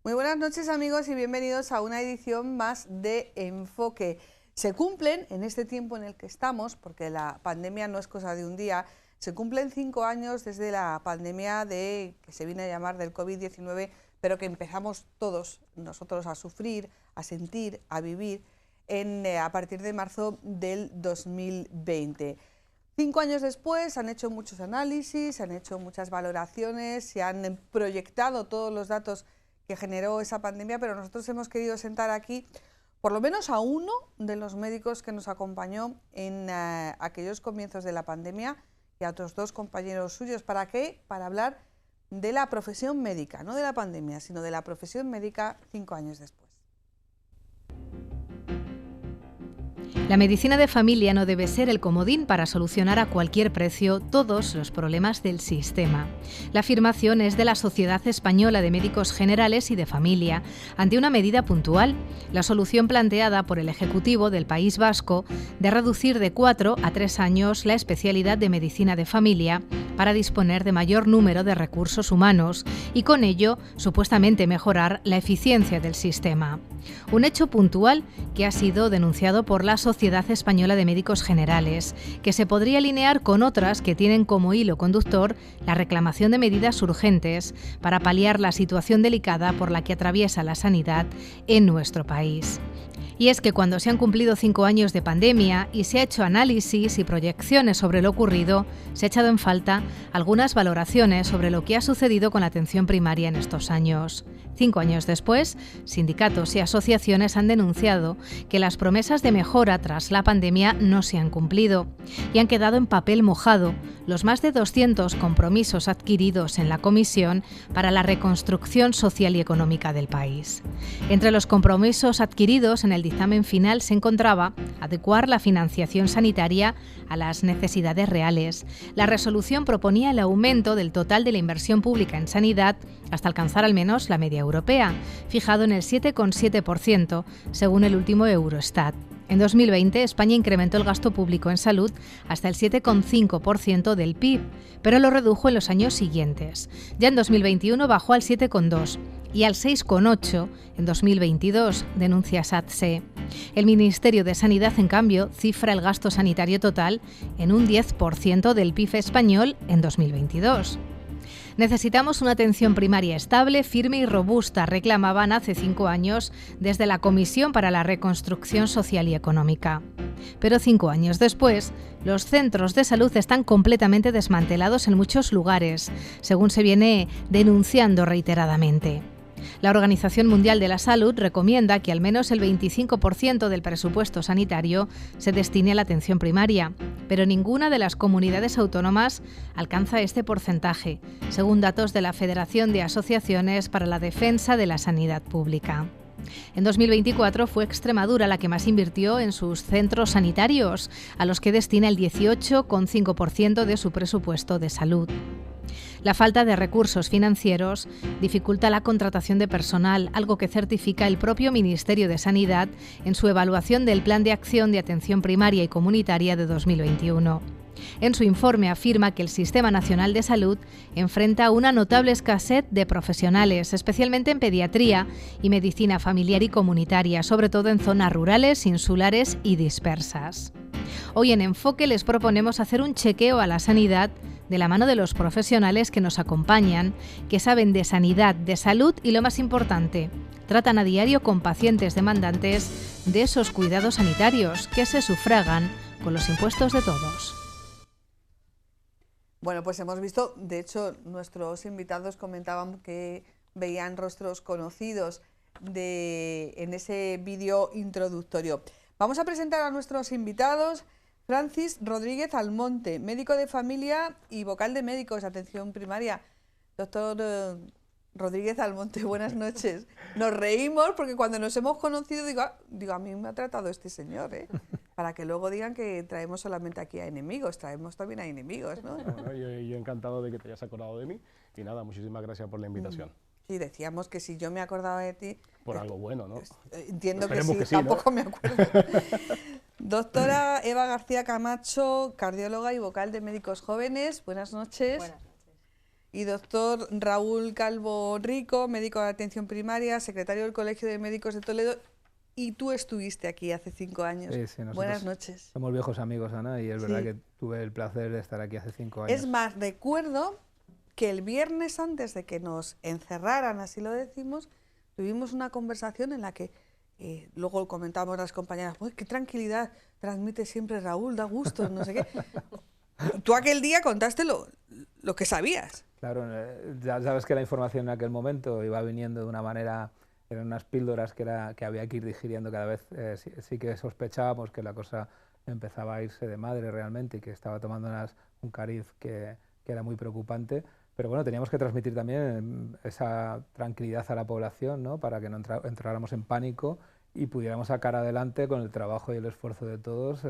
Muy buenas noches, amigos, y bienvenidos a una edición más de Enfoque. Se cumplen, en este tiempo en el que estamos, porque la pandemia no es cosa de un día, se cumplen 5 años desde la pandemia que se viene a llamar del COVID-19, pero que empezamos todos nosotros a sufrir, a sentir, a vivir a partir de marzo del 2020. 5 años después han hecho muchos análisis, han hecho muchas valoraciones, se han proyectado todos los datos que generó esa pandemia, pero nosotros hemos querido sentar aquí por lo menos a uno de los médicos que nos acompañó en aquellos comienzos de la pandemia y a otros 2 compañeros suyos. ¿Para qué? Para hablar de la profesión médica, no de la pandemia, sino de la profesión médica 5 años después. La medicina de familia no debe ser el comodín para solucionar a cualquier precio todos los problemas del sistema. La afirmación es de la Sociedad Española de Médicos Generales y de Familia, ante una medida puntual, la solución planteada por el Ejecutivo del País Vasco de reducir de 4 a 3 años la especialidad de medicina de familia para disponer de mayor número de recursos humanos y con ello supuestamente mejorar la eficiencia del sistema. Un hecho puntual que ha sido denunciado por la Sociedad Española de Médicos Generales, que se podría alinear con otras que tienen como hilo conductor la reclamación de medidas urgentes para paliar la situación delicada por la que atraviesa la sanidad en nuestro país. Y es que cuando se han cumplido 5 años de pandemia y se ha hecho análisis y proyecciones sobre lo ocurrido, se ha echado en falta algunas valoraciones sobre lo que ha sucedido con la atención primaria en estos años. 5 años después, sindicatos y asociaciones han denunciado que las promesas de mejora tras la pandemia no se han cumplido y han quedado en papel mojado los más de 200 compromisos adquiridos en la Comisión para la Reconstrucción Social y Económica del país. Entre los compromisos adquiridos en el dictamen final se encontraba adecuar la financiación sanitaria a las necesidades reales. La resolución proponía el aumento del total de la inversión pública en sanidad hasta alcanzar al menos la media europea, fijado en el 7,7% según el último Eurostat. En 2020, España incrementó el gasto público en salud hasta el 7,5% del PIB, pero lo redujo en los años siguientes. Ya en 2021 bajó al 7,2% y al 6,8% en 2022, denuncia SATSE. El Ministerio de Sanidad, en cambio, cifra el gasto sanitario total en un 10% del PIB español en 2022. Necesitamos una atención primaria estable, firme y robusta, reclamaban hace 5 años desde la Comisión para la Reconstrucción Social y Económica. Pero 5 años después, los centros de salud están completamente desmantelados en muchos lugares, según se viene denunciando reiteradamente. La Organización Mundial de la Salud recomienda que al menos el 25% del presupuesto sanitario se destine a la atención primaria, pero ninguna de las comunidades autónomas alcanza este porcentaje, según datos de la Federación de Asociaciones para la Defensa de la Sanidad Pública. En 2024 fue Extremadura la que más invirtió en sus centros sanitarios, a los que destina el 18,5% de su presupuesto de salud. La falta de recursos financieros dificulta la contratación de personal, algo que certifica el propio Ministerio de Sanidad en su evaluación del Plan de Acción de Atención Primaria y Comunitaria de 2021. En su informe afirma que el Sistema Nacional de Salud enfrenta una notable escasez de profesionales, especialmente en pediatría y medicina familiar y comunitaria, sobre todo en zonas rurales, insulares y dispersas. Hoy en Enfoque les proponemos hacer un chequeo a la sanidad de la mano de los profesionales que nos acompañan, que saben de sanidad, de salud y, lo más importante, tratan a diario con pacientes demandantes de esos cuidados sanitarios que se sufragan con los impuestos de todos. Bueno, pues hemos visto, de hecho, nuestros invitados comentaban que veían rostros conocidos en ese vídeo introductorio. Vamos a presentar a nuestros invitados. Francis Rodríguez Almonte, médico de familia y vocal de médicos de atención primaria. Doctor Rodríguez Almonte, buenas noches. Nos reímos porque cuando nos hemos conocido digo, a mí me ha tratado este señor, para que luego digan que traemos solamente aquí a enemigos, traemos también a enemigos, ¿no? Bueno, yo encantado de que te hayas acordado de mí y nada, muchísimas gracias por la invitación. Sí, decíamos que si yo me acordaba de ti... Por algo bueno, ¿no? Entiendo que Esperemos sí, que sí, tampoco ¿no? me acuerdo. Doctora Eva García Camacho, cardióloga y vocal de Médicos Jóvenes, buenas noches. Buenas noches. y doctor Raúl Calvo Rico, médico de atención primaria, secretario del Colegio de Médicos de Toledo. Y tú estuviste aquí hace 5 años. Sí, sí, Buenas noches. Somos viejos amigos, Ana, y es verdad que tuve el placer de estar aquí hace 5 años. Es más, recuerdo que el viernes antes de que nos encerraran, así lo decimos, tuvimos una conversación en la que luego comentamos las compañeras, ¡uy, qué tranquilidad transmite siempre Raúl, da gusto, no sé qué! Tú aquel día contaste lo que sabías. Claro, ya sabes que la información en aquel momento iba viniendo de una manera, eran unas píldoras que había que ir digiriendo cada vez. Sí que sospechábamos que la cosa empezaba a irse de madre realmente y que estaba tomando un cariz que era muy preocupante. Pero bueno, teníamos que transmitir también esa tranquilidad a la población, ¿no? Para que no entráramos en pánico y pudiéramos sacar adelante con el trabajo y el esfuerzo de todos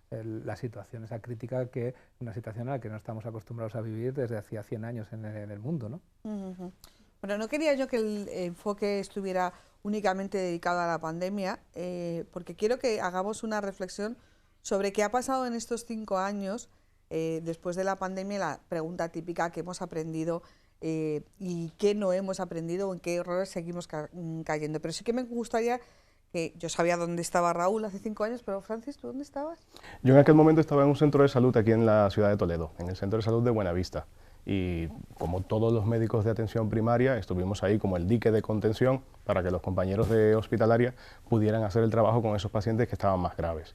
la situación, esa crítica, que una situación a la que no estamos acostumbrados a vivir desde hacía 100 años en el mundo, ¿no? Bueno, no quería yo que el enfoque estuviera únicamente dedicado a la pandemia, porque quiero que hagamos una reflexión sobre qué ha pasado en estos 5 años después de la pandemia, la pregunta típica: ¿qué hemos aprendido y qué no hemos aprendido o en qué errores seguimos cayendo? Pero sí que me gustaría, que yo sabía dónde estaba Raúl hace 5 años, pero Francis, ¿tú dónde estabas? Yo en aquel momento estaba en un centro de salud aquí en la ciudad de Toledo, en el centro de salud de Buenavista. Y como todos los médicos de atención primaria, estuvimos ahí como el dique de contención para que los compañeros de hospitalaria pudieran hacer el trabajo con esos pacientes que estaban más graves.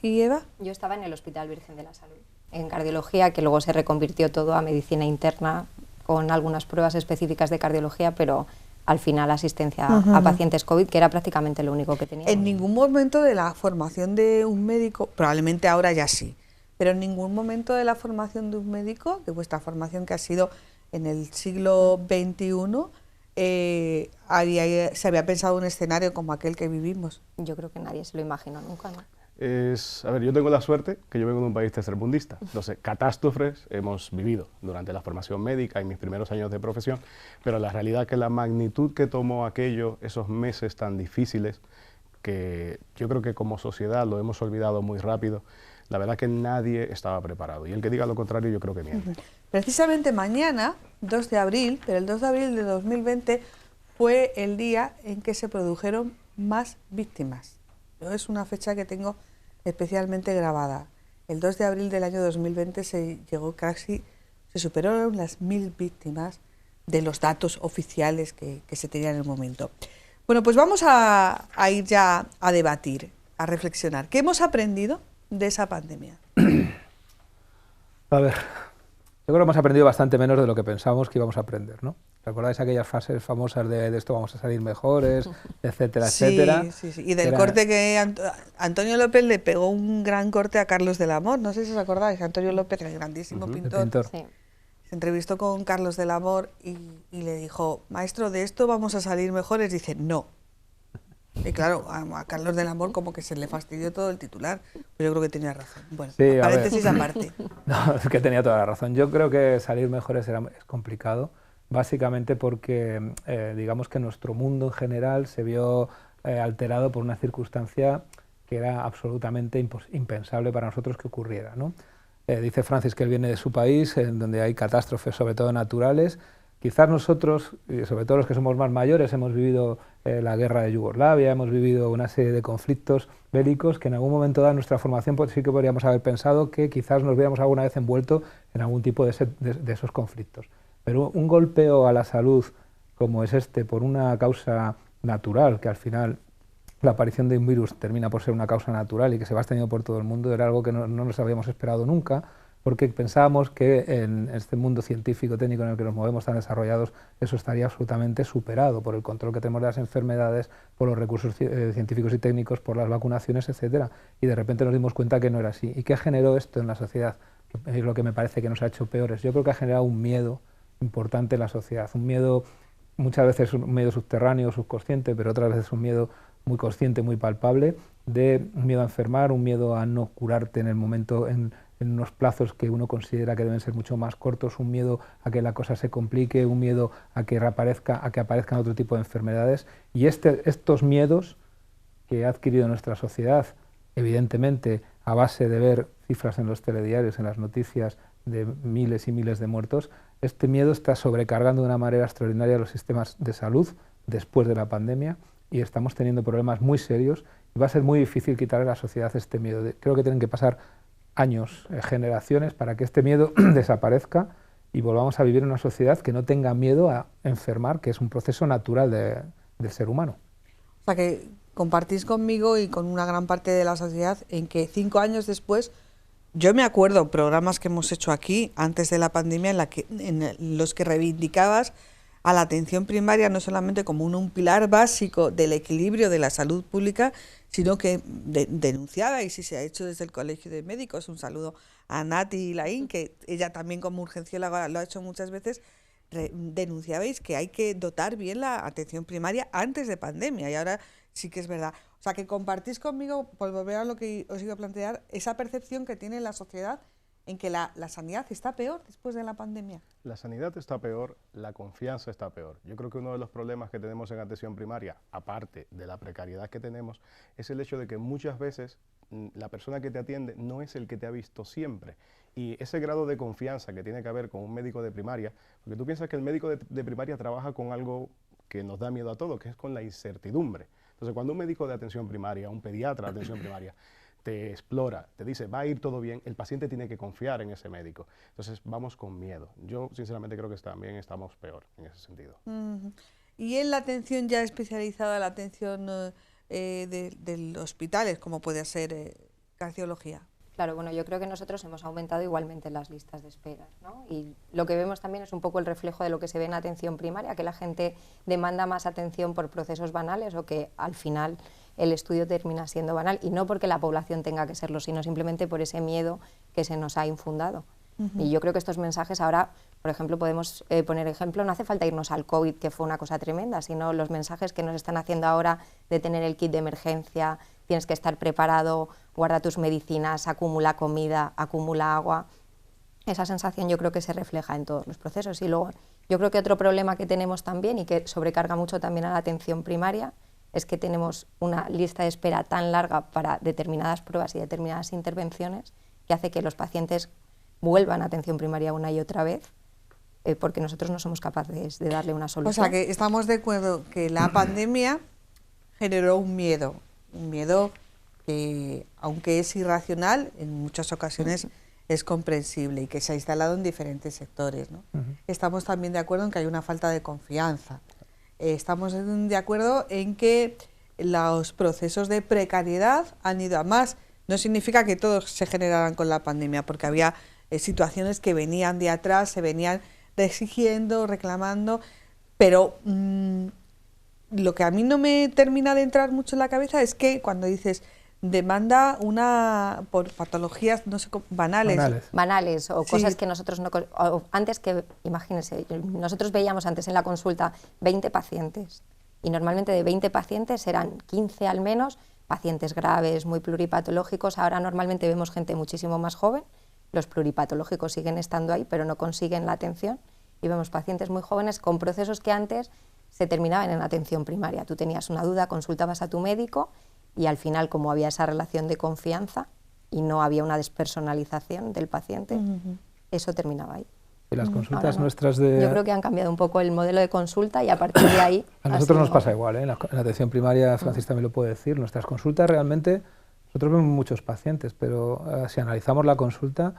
¿Y Eva? Yo estaba en el Hospital Virgen de la Salud, en cardiología, que luego se reconvirtió todo a medicina interna con algunas pruebas específicas de cardiología, pero al final asistencia a pacientes COVID, que era prácticamente lo único que teníamos. En ningún momento de la formación de un médico, probablemente ahora ya sí, pero en ningún momento de la formación de un médico, de vuestra formación que ha sido en el siglo XXI, se había pensado un escenario como aquel que vivimos. Yo creo que nadie se lo imaginó nunca, ¿no? A ver, yo tengo la suerte que yo vengo de un país tercermundista, entonces catástrofes hemos vivido durante la formación médica y mis primeros años de profesión, pero la realidad es que la magnitud que tomó aquello, esos meses tan difíciles, que yo creo que como sociedad lo hemos olvidado muy rápido, la verdad que nadie estaba preparado, y el que diga lo contrario yo creo que miente. Precisamente mañana, 2 de abril, pero el 2 de abril de 2020 fue el día en que se produjeron más víctimas. Yo es una fecha que tengo especialmente grabada. El 2 de abril del año 2020 se superaron las 1000 víctimas de los datos oficiales que se tenían en el momento. Bueno, pues vamos a ir ya a debatir, a reflexionar. ¿Qué hemos aprendido de esa pandemia? A ver, yo creo que hemos aprendido bastante menos de lo que pensábamos que íbamos a aprender, ¿no? ¿Recordáis aquellas frases famosas de esto vamos a salir mejores, etcétera, etcétera? Sí. Y del corte que Antonio López le pegó un gran corte a Carlos del Amor. No sé si os acordáis, Antonio López, el grandísimo pintor. Sí. Se entrevistó con Carlos del Amor y le dijo: maestro, ¿de esto vamos a salir mejores? Dice, no. Y claro, a Carlos del Amor como que se le fastidió todo el titular, pero yo creo que tenía razón. Bueno, sí, paréntesis aparte. No, es que tenía toda la razón. Yo creo que salir mejores es complicado, básicamente porque digamos que nuestro mundo en general se vio alterado por una circunstancia que era absolutamente impensable para nosotros que ocurriera, ¿no? Dice Francis que él viene de su país, en donde hay catástrofes, sobre todo naturales. Quizás nosotros, y sobre todo los que somos más mayores, hemos vivido la guerra de Yugoslavia, hemos vivido una serie de conflictos bélicos que en algún momento dado nuestra formación pues sí que podríamos haber pensado que quizás nos hubiéramos alguna vez envuelto en algún tipo de esos conflictos. Pero un golpeo a la salud como es este por una causa natural, que al final la aparición de un virus termina por ser una causa natural y que se va extendiendo por todo el mundo, era algo que no nos habíamos esperado nunca, porque pensábamos que en este mundo científico técnico en el que nos movemos tan desarrollados, eso estaría absolutamente superado por el control que tenemos de las enfermedades, por los recursos científicos y técnicos, por las vacunaciones, etcétera. Y de repente nos dimos cuenta que no era así. ¿Y qué generó esto en la sociedad? Es lo que me parece que nos ha hecho peores. Yo creo que ha generado un miedo importante en la sociedad, un miedo, muchas veces un miedo subterráneo, subconsciente, pero otras veces un miedo muy consciente, muy palpable, de un miedo a enfermar, un miedo a no curarte en el momento, en unos plazos que uno considera que deben ser mucho más cortos, un miedo a que la cosa se complique, un miedo a que aparezcan otro tipo de enfermedades. Y estos miedos que ha adquirido nuestra sociedad, evidentemente a base de ver cifras en los telediarios, en las noticias de miles y miles de muertos, este miedo está sobrecargando de una manera extraordinaria los sistemas de salud después de la pandemia y estamos teniendo problemas muy serios y va a ser muy difícil quitarle a la sociedad este miedo. Creo que tienen que pasar años, generaciones, para que este miedo desaparezca y volvamos a vivir en una sociedad que no tenga miedo a enfermar, que es un proceso natural del ser humano. O sea que compartís conmigo y con una gran parte de la sociedad en que 5 años después, yo me acuerdo programas que hemos hecho aquí antes de la pandemia en los que reivindicabas a la atención primaria no solamente como un pilar básico del equilibrio de la salud pública, sino que denunciaba, y si se ha hecho desde el Colegio de Médicos, un saludo a Nati Laín, que ella también como urgencióloga lo ha hecho muchas veces, denunciabais que hay que dotar bien la atención primaria antes de pandemia, y ahora sí que es verdad. O sea, que compartís conmigo, por volver a lo que os iba a plantear, esa percepción que tiene la sociedad en que la sanidad está peor después de la pandemia. La sanidad está peor, la confianza está peor. Yo creo que uno de los problemas que tenemos en atención primaria, aparte de la precariedad que tenemos, es el hecho de que muchas veces la persona que te atiende no es el que te ha visto siempre. Y ese grado de confianza que tiene que haber con un médico de primaria, porque tú piensas que el médico de primaria trabaja con algo que nos da miedo a todos, que es con la incertidumbre. Entonces, cuando un médico de atención primaria, un pediatra de atención primaria, te explora, te dice, va a ir todo bien, el paciente tiene que confiar en ese médico. Entonces, vamos con miedo. Yo, sinceramente, creo que también estamos peor en ese sentido. Y en la atención ya especializada, la atención de hospitales, como puede ser cardiología. Claro, bueno, yo creo que nosotros hemos aumentado igualmente las listas de espera, ¿no? Y lo que vemos también es un poco el reflejo de lo que se ve en atención primaria, que la gente demanda más atención por procesos banales o que al final el estudio termina siendo banal, y no porque la población tenga que serlo, sino simplemente por ese miedo que se nos ha infundado. Y yo creo que estos mensajes ahora, por ejemplo, podemos poner ejemplo, no hace falta irnos al COVID, que fue una cosa tremenda, sino los mensajes que nos están haciendo ahora de tener el kit de emergencia, tienes que estar preparado, guarda tus medicinas, acumula comida, acumula agua. Esa sensación yo creo que se refleja en todos los procesos. Y luego yo creo que otro problema que tenemos también y que sobrecarga mucho también a la atención primaria es que tenemos una lista de espera tan larga para determinadas pruebas y determinadas intervenciones que hace que los pacientes vuelvan a atención primaria una y otra vez porque nosotros no somos capaces de darle una solución. O sea, que estamos de acuerdo que la pandemia generó un miedo que, aunque es irracional, en muchas ocasiones es comprensible y que se ha instalado en diferentes sectores, ¿no? Estamos también de acuerdo en que hay una falta de confianza. Estamos de acuerdo en que los procesos de precariedad han ido a más. No significa que todos se generaran con la pandemia, porque había situaciones que venían de atrás, se venían exigiendo, reclamando, pero lo que a mí no me termina de entrar mucho en la cabeza es que cuando dices demanda por patologías, no sé, banales o cosas que nosotros no... antes que, imagínense, nosotros veíamos antes en la consulta 20 pacientes y normalmente de 20 pacientes eran 15 al menos pacientes graves, muy pluripatológicos. Ahora normalmente vemos gente muchísimo más joven, los pluripatológicos siguen estando ahí pero no consiguen la atención y vemos pacientes muy jóvenes con procesos que antes se terminaban en atención primaria. Tú tenías una duda, consultabas a tu médico y al final, como había esa relación de confianza y no había una despersonalización del paciente, eso terminaba ahí. Y las consultas nuestras de... Yo creo que han cambiado un poco el modelo de consulta y a partir de ahí... A nosotros nos pasa igual, ¿eh? En la atención primaria, Francis también lo puede decir, nuestras consultas realmente, nosotros vemos muchos pacientes, pero si analizamos la consulta,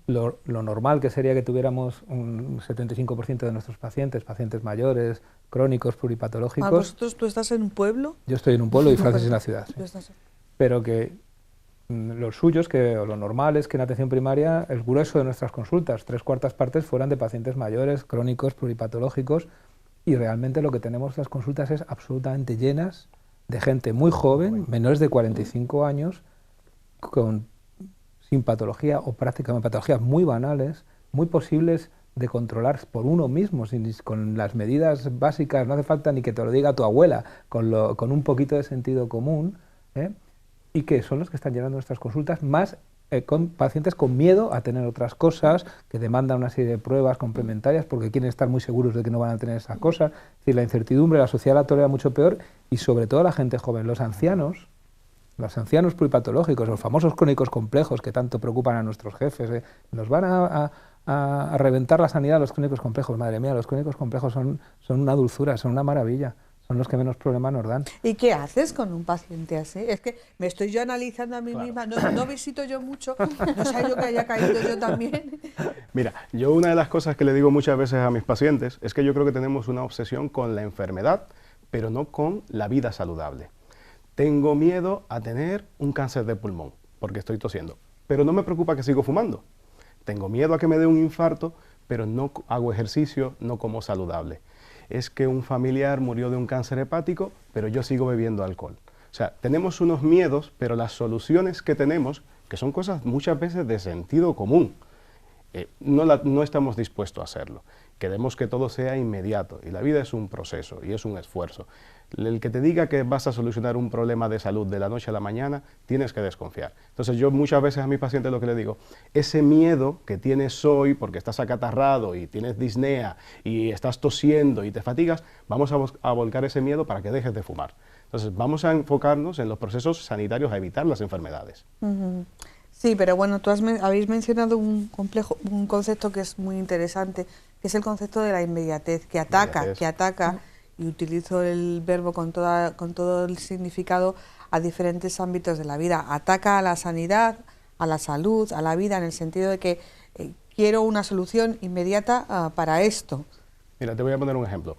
lo normal que sería que tuviéramos un 75% de nuestros pacientes mayores, crónicos, pluripatológicos... ¿Vosotros, tú estás en un pueblo? Yo estoy en un pueblo y Francis en la ciudad. Sí. Pero que los suyos, o lo normal es que en atención primaria el grueso de nuestras consultas, 3/4 partes, fueran de pacientes mayores, crónicos, pluripatológicos, y realmente lo que tenemos en las consultas es absolutamente llenas de gente muy joven, menores de 45 años, sin patología o prácticamente patologías muy banales, muy posibles de controlar por uno mismo, con las medidas básicas, no hace falta ni que te lo diga tu abuela, con un poquito de sentido común, y que son los que están llenando nuestras consultas, más con pacientes con miedo a tener otras cosas, que demandan una serie de pruebas complementarias porque quieren estar muy seguros de que no van a tener esas cosas. Es decir, la incertidumbre, la sociedad la tolera mucho peor, y sobre todo la gente joven, los ancianos pluripatológicos, los famosos crónicos complejos que tanto preocupan a nuestros jefes, nos van a a reventar la sanidad de los clínicos complejos. Madre mía, los clínicos complejos son una dulzura, son una maravilla. Son los que menos problemas nos dan. ¿Y qué haces con un paciente así? Es que me estoy yo analizando a mí misma, no visito yo mucho, no sé yo que haya caído yo también. Mira, yo una de las cosas que le digo muchas veces a mis pacientes es que yo creo que tenemos una obsesión con la enfermedad, pero no con la vida saludable. Tengo miedo a tener un cáncer de pulmón, porque estoy tosiendo, pero no me preocupa que sigo fumando. Tengo miedo a que me dé un infarto, pero no hago ejercicio, no como saludable. Es que un familiar murió de un cáncer hepático, pero yo sigo bebiendo alcohol. O sea, tenemos unos miedos, pero las soluciones que tenemos, que son cosas muchas veces de sentido común, no estamos dispuestos a hacerlo. Queremos que todo sea inmediato, y la vida es un proceso y es un esfuerzo. El que te diga que vas a solucionar un problema de salud de la noche a la mañana, tienes que desconfiar. Entonces yo muchas veces a mis pacientes lo que les digo, ese miedo que tienes hoy porque estás acatarrado y tienes disnea y estás tosiendo y te fatigas, vamos a volcar ese miedo para que dejes de fumar. Entonces vamos a enfocarnos en los procesos sanitarios a evitar las enfermedades. Sí, pero bueno, habéis mencionado un concepto que es muy interesante, que es el concepto de la inmediatez, que ataca, y utilizo el verbo con todo el significado, a diferentes ámbitos de la vida. Ataca a la sanidad, a la salud, a la vida, en el sentido de que quiero una solución inmediata para esto. Mira, te voy a poner un ejemplo.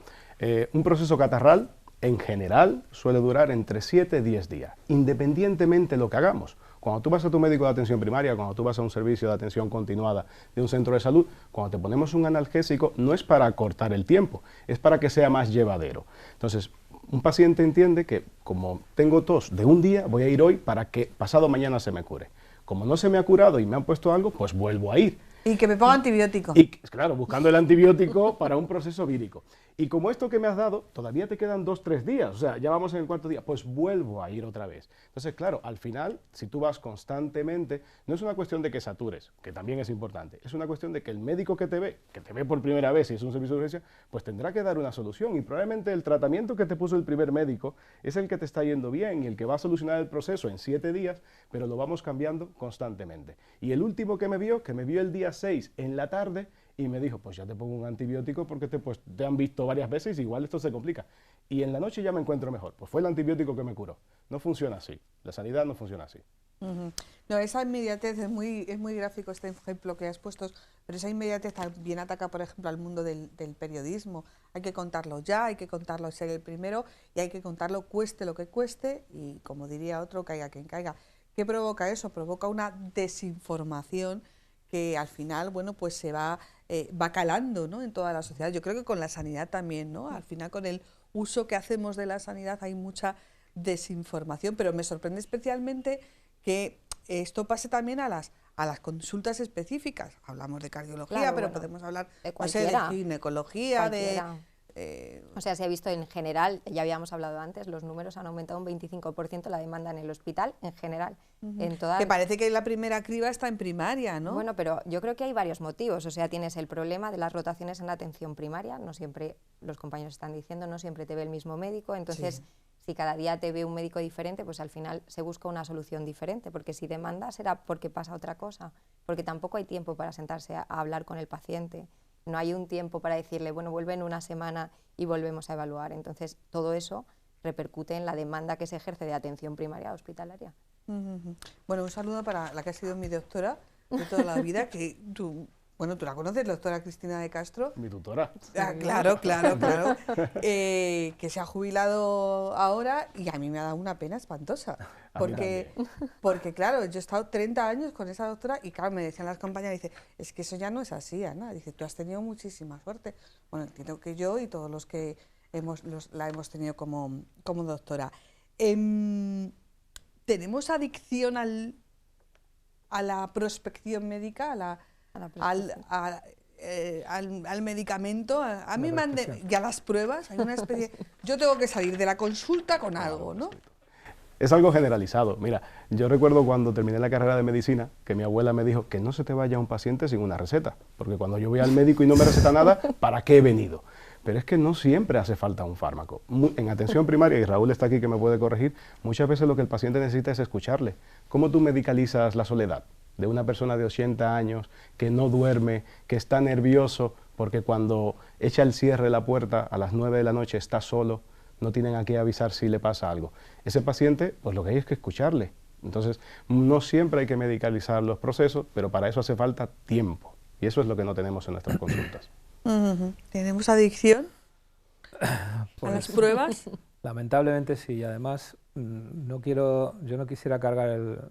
Un proceso catarral, en general, suele durar entre 7 y 10 días, independientemente de lo que hagamos. Cuando tú vas a tu médico de atención primaria, cuando tú vas a un servicio de atención continuada de un centro de salud, cuando te ponemos un analgésico, no es para cortar el tiempo, es para que sea más llevadero. Entonces, un paciente entiende que como tengo tos de un día, voy a ir hoy para que pasado mañana se me cure. Como no se me ha curado y me han puesto algo, pues vuelvo a ir. Y que me ponga antibiótico. Y claro, buscando el antibiótico para un proceso vírico. Y como esto que me has dado, todavía te quedan 2 o 3 días, o sea, ya vamos en el 4.º día, pues vuelvo a ir otra vez. Entonces, claro, al final, si tú vas constantemente, no es una cuestión de que satures, que también es importante, es una cuestión de que el médico que te ve por primera vez y es un servicio de urgencia, pues tendrá que dar una solución y probablemente el tratamiento que te puso el primer médico es el que te está yendo bien y el que va a solucionar el proceso en 7 días, pero lo vamos cambiando constantemente. Y el último que me vio el día 6 en la tarde, y me dijo, pues ya te pongo un antibiótico porque te han visto varias veces y igual esto se complica. Y en la noche ya me encuentro mejor. Pues fue el antibiótico que me curó. No funciona así. La sanidad no funciona así. No, esa inmediatez es muy gráfico este ejemplo que has puesto, pero esa inmediatez también ataca, por ejemplo, al mundo del periodismo. Hay que contarlo ya, hay que contarlo ser el primero y hay que contarlo cueste lo que cueste y, como diría otro, caiga quien caiga. ¿Qué provoca eso? Provoca una desinformación que al final, bueno, pues se va calando, ¿no?, en toda la sociedad. Yo creo que con la sanidad también, ¿no? Al final, con el uso que hacemos de la sanidad hay mucha desinformación, pero me sorprende especialmente que esto pase también a las consultas específicas. Hablamos de cardiología, claro, pero bueno, podemos hablar de de ginecología, o sea, se ha visto en general, ya habíamos hablado antes, los números han aumentado un 25% la demanda en el hospital, en general. Que parece que la primera criba está en primaria, ¿no? Bueno, pero yo creo que hay varios motivos. O sea, tienes el problema de las rotaciones en la atención primaria, no siempre, los compañeros están diciendo, no siempre te ve el mismo médico, entonces si cada día te ve un médico diferente, pues al final se busca una solución diferente, porque si demanda será porque pasa otra cosa, porque tampoco hay tiempo para sentarse a hablar con el paciente. No hay un tiempo para decirle, bueno, vuelve en una semana y volvemos a evaluar. Entonces, todo eso repercute en la demanda que se ejerce de atención primaria hospitalaria. Bueno, un saludo para la que ha sido mi doctora de toda la vida, que tú la conoces, la doctora Cristina de Castro. Mi tutora. Claro. Que se ha jubilado ahora y a mí me ha dado una pena espantosa. Porque claro, yo he estado 30 años con esa doctora y claro, me decían las compañeras, dice, es que eso ya no es así, Ana. Dice, tú has tenido muchísima suerte. Bueno, entiendo que yo y todos los que la hemos tenido como doctora. ¿Tenemos adicción a la prospección médica, al medicamento? A mí y a las pruebas, hay una especie... Yo tengo que salir de la consulta con algo, ¿no? Es algo generalizado. Mira, yo recuerdo cuando terminé la carrera de medicina, que mi abuela me dijo que no se te vaya un paciente sin una receta, porque cuando yo voy al médico y no me receta nada, ¿para qué he venido? Pero es que no siempre hace falta un fármaco. En atención primaria, y Raúl está aquí que me puede corregir, muchas veces lo que el paciente necesita es escucharle. ¿Cómo tú medicalizas la soledad? de una persona de 80 años que no duerme, que está nervioso porque cuando echa el cierre de la puerta a las 9 de la noche está solo, no tienen a qué avisar si le pasa algo. Ese paciente, pues lo que hay es que escucharle. Entonces, no siempre hay que medicalizar los procesos, pero para eso hace falta tiempo. Y eso es lo que no tenemos en nuestras consultas. ¿Tenemos adicción a las pruebas? Lamentablemente sí, y además yo no quisiera cargar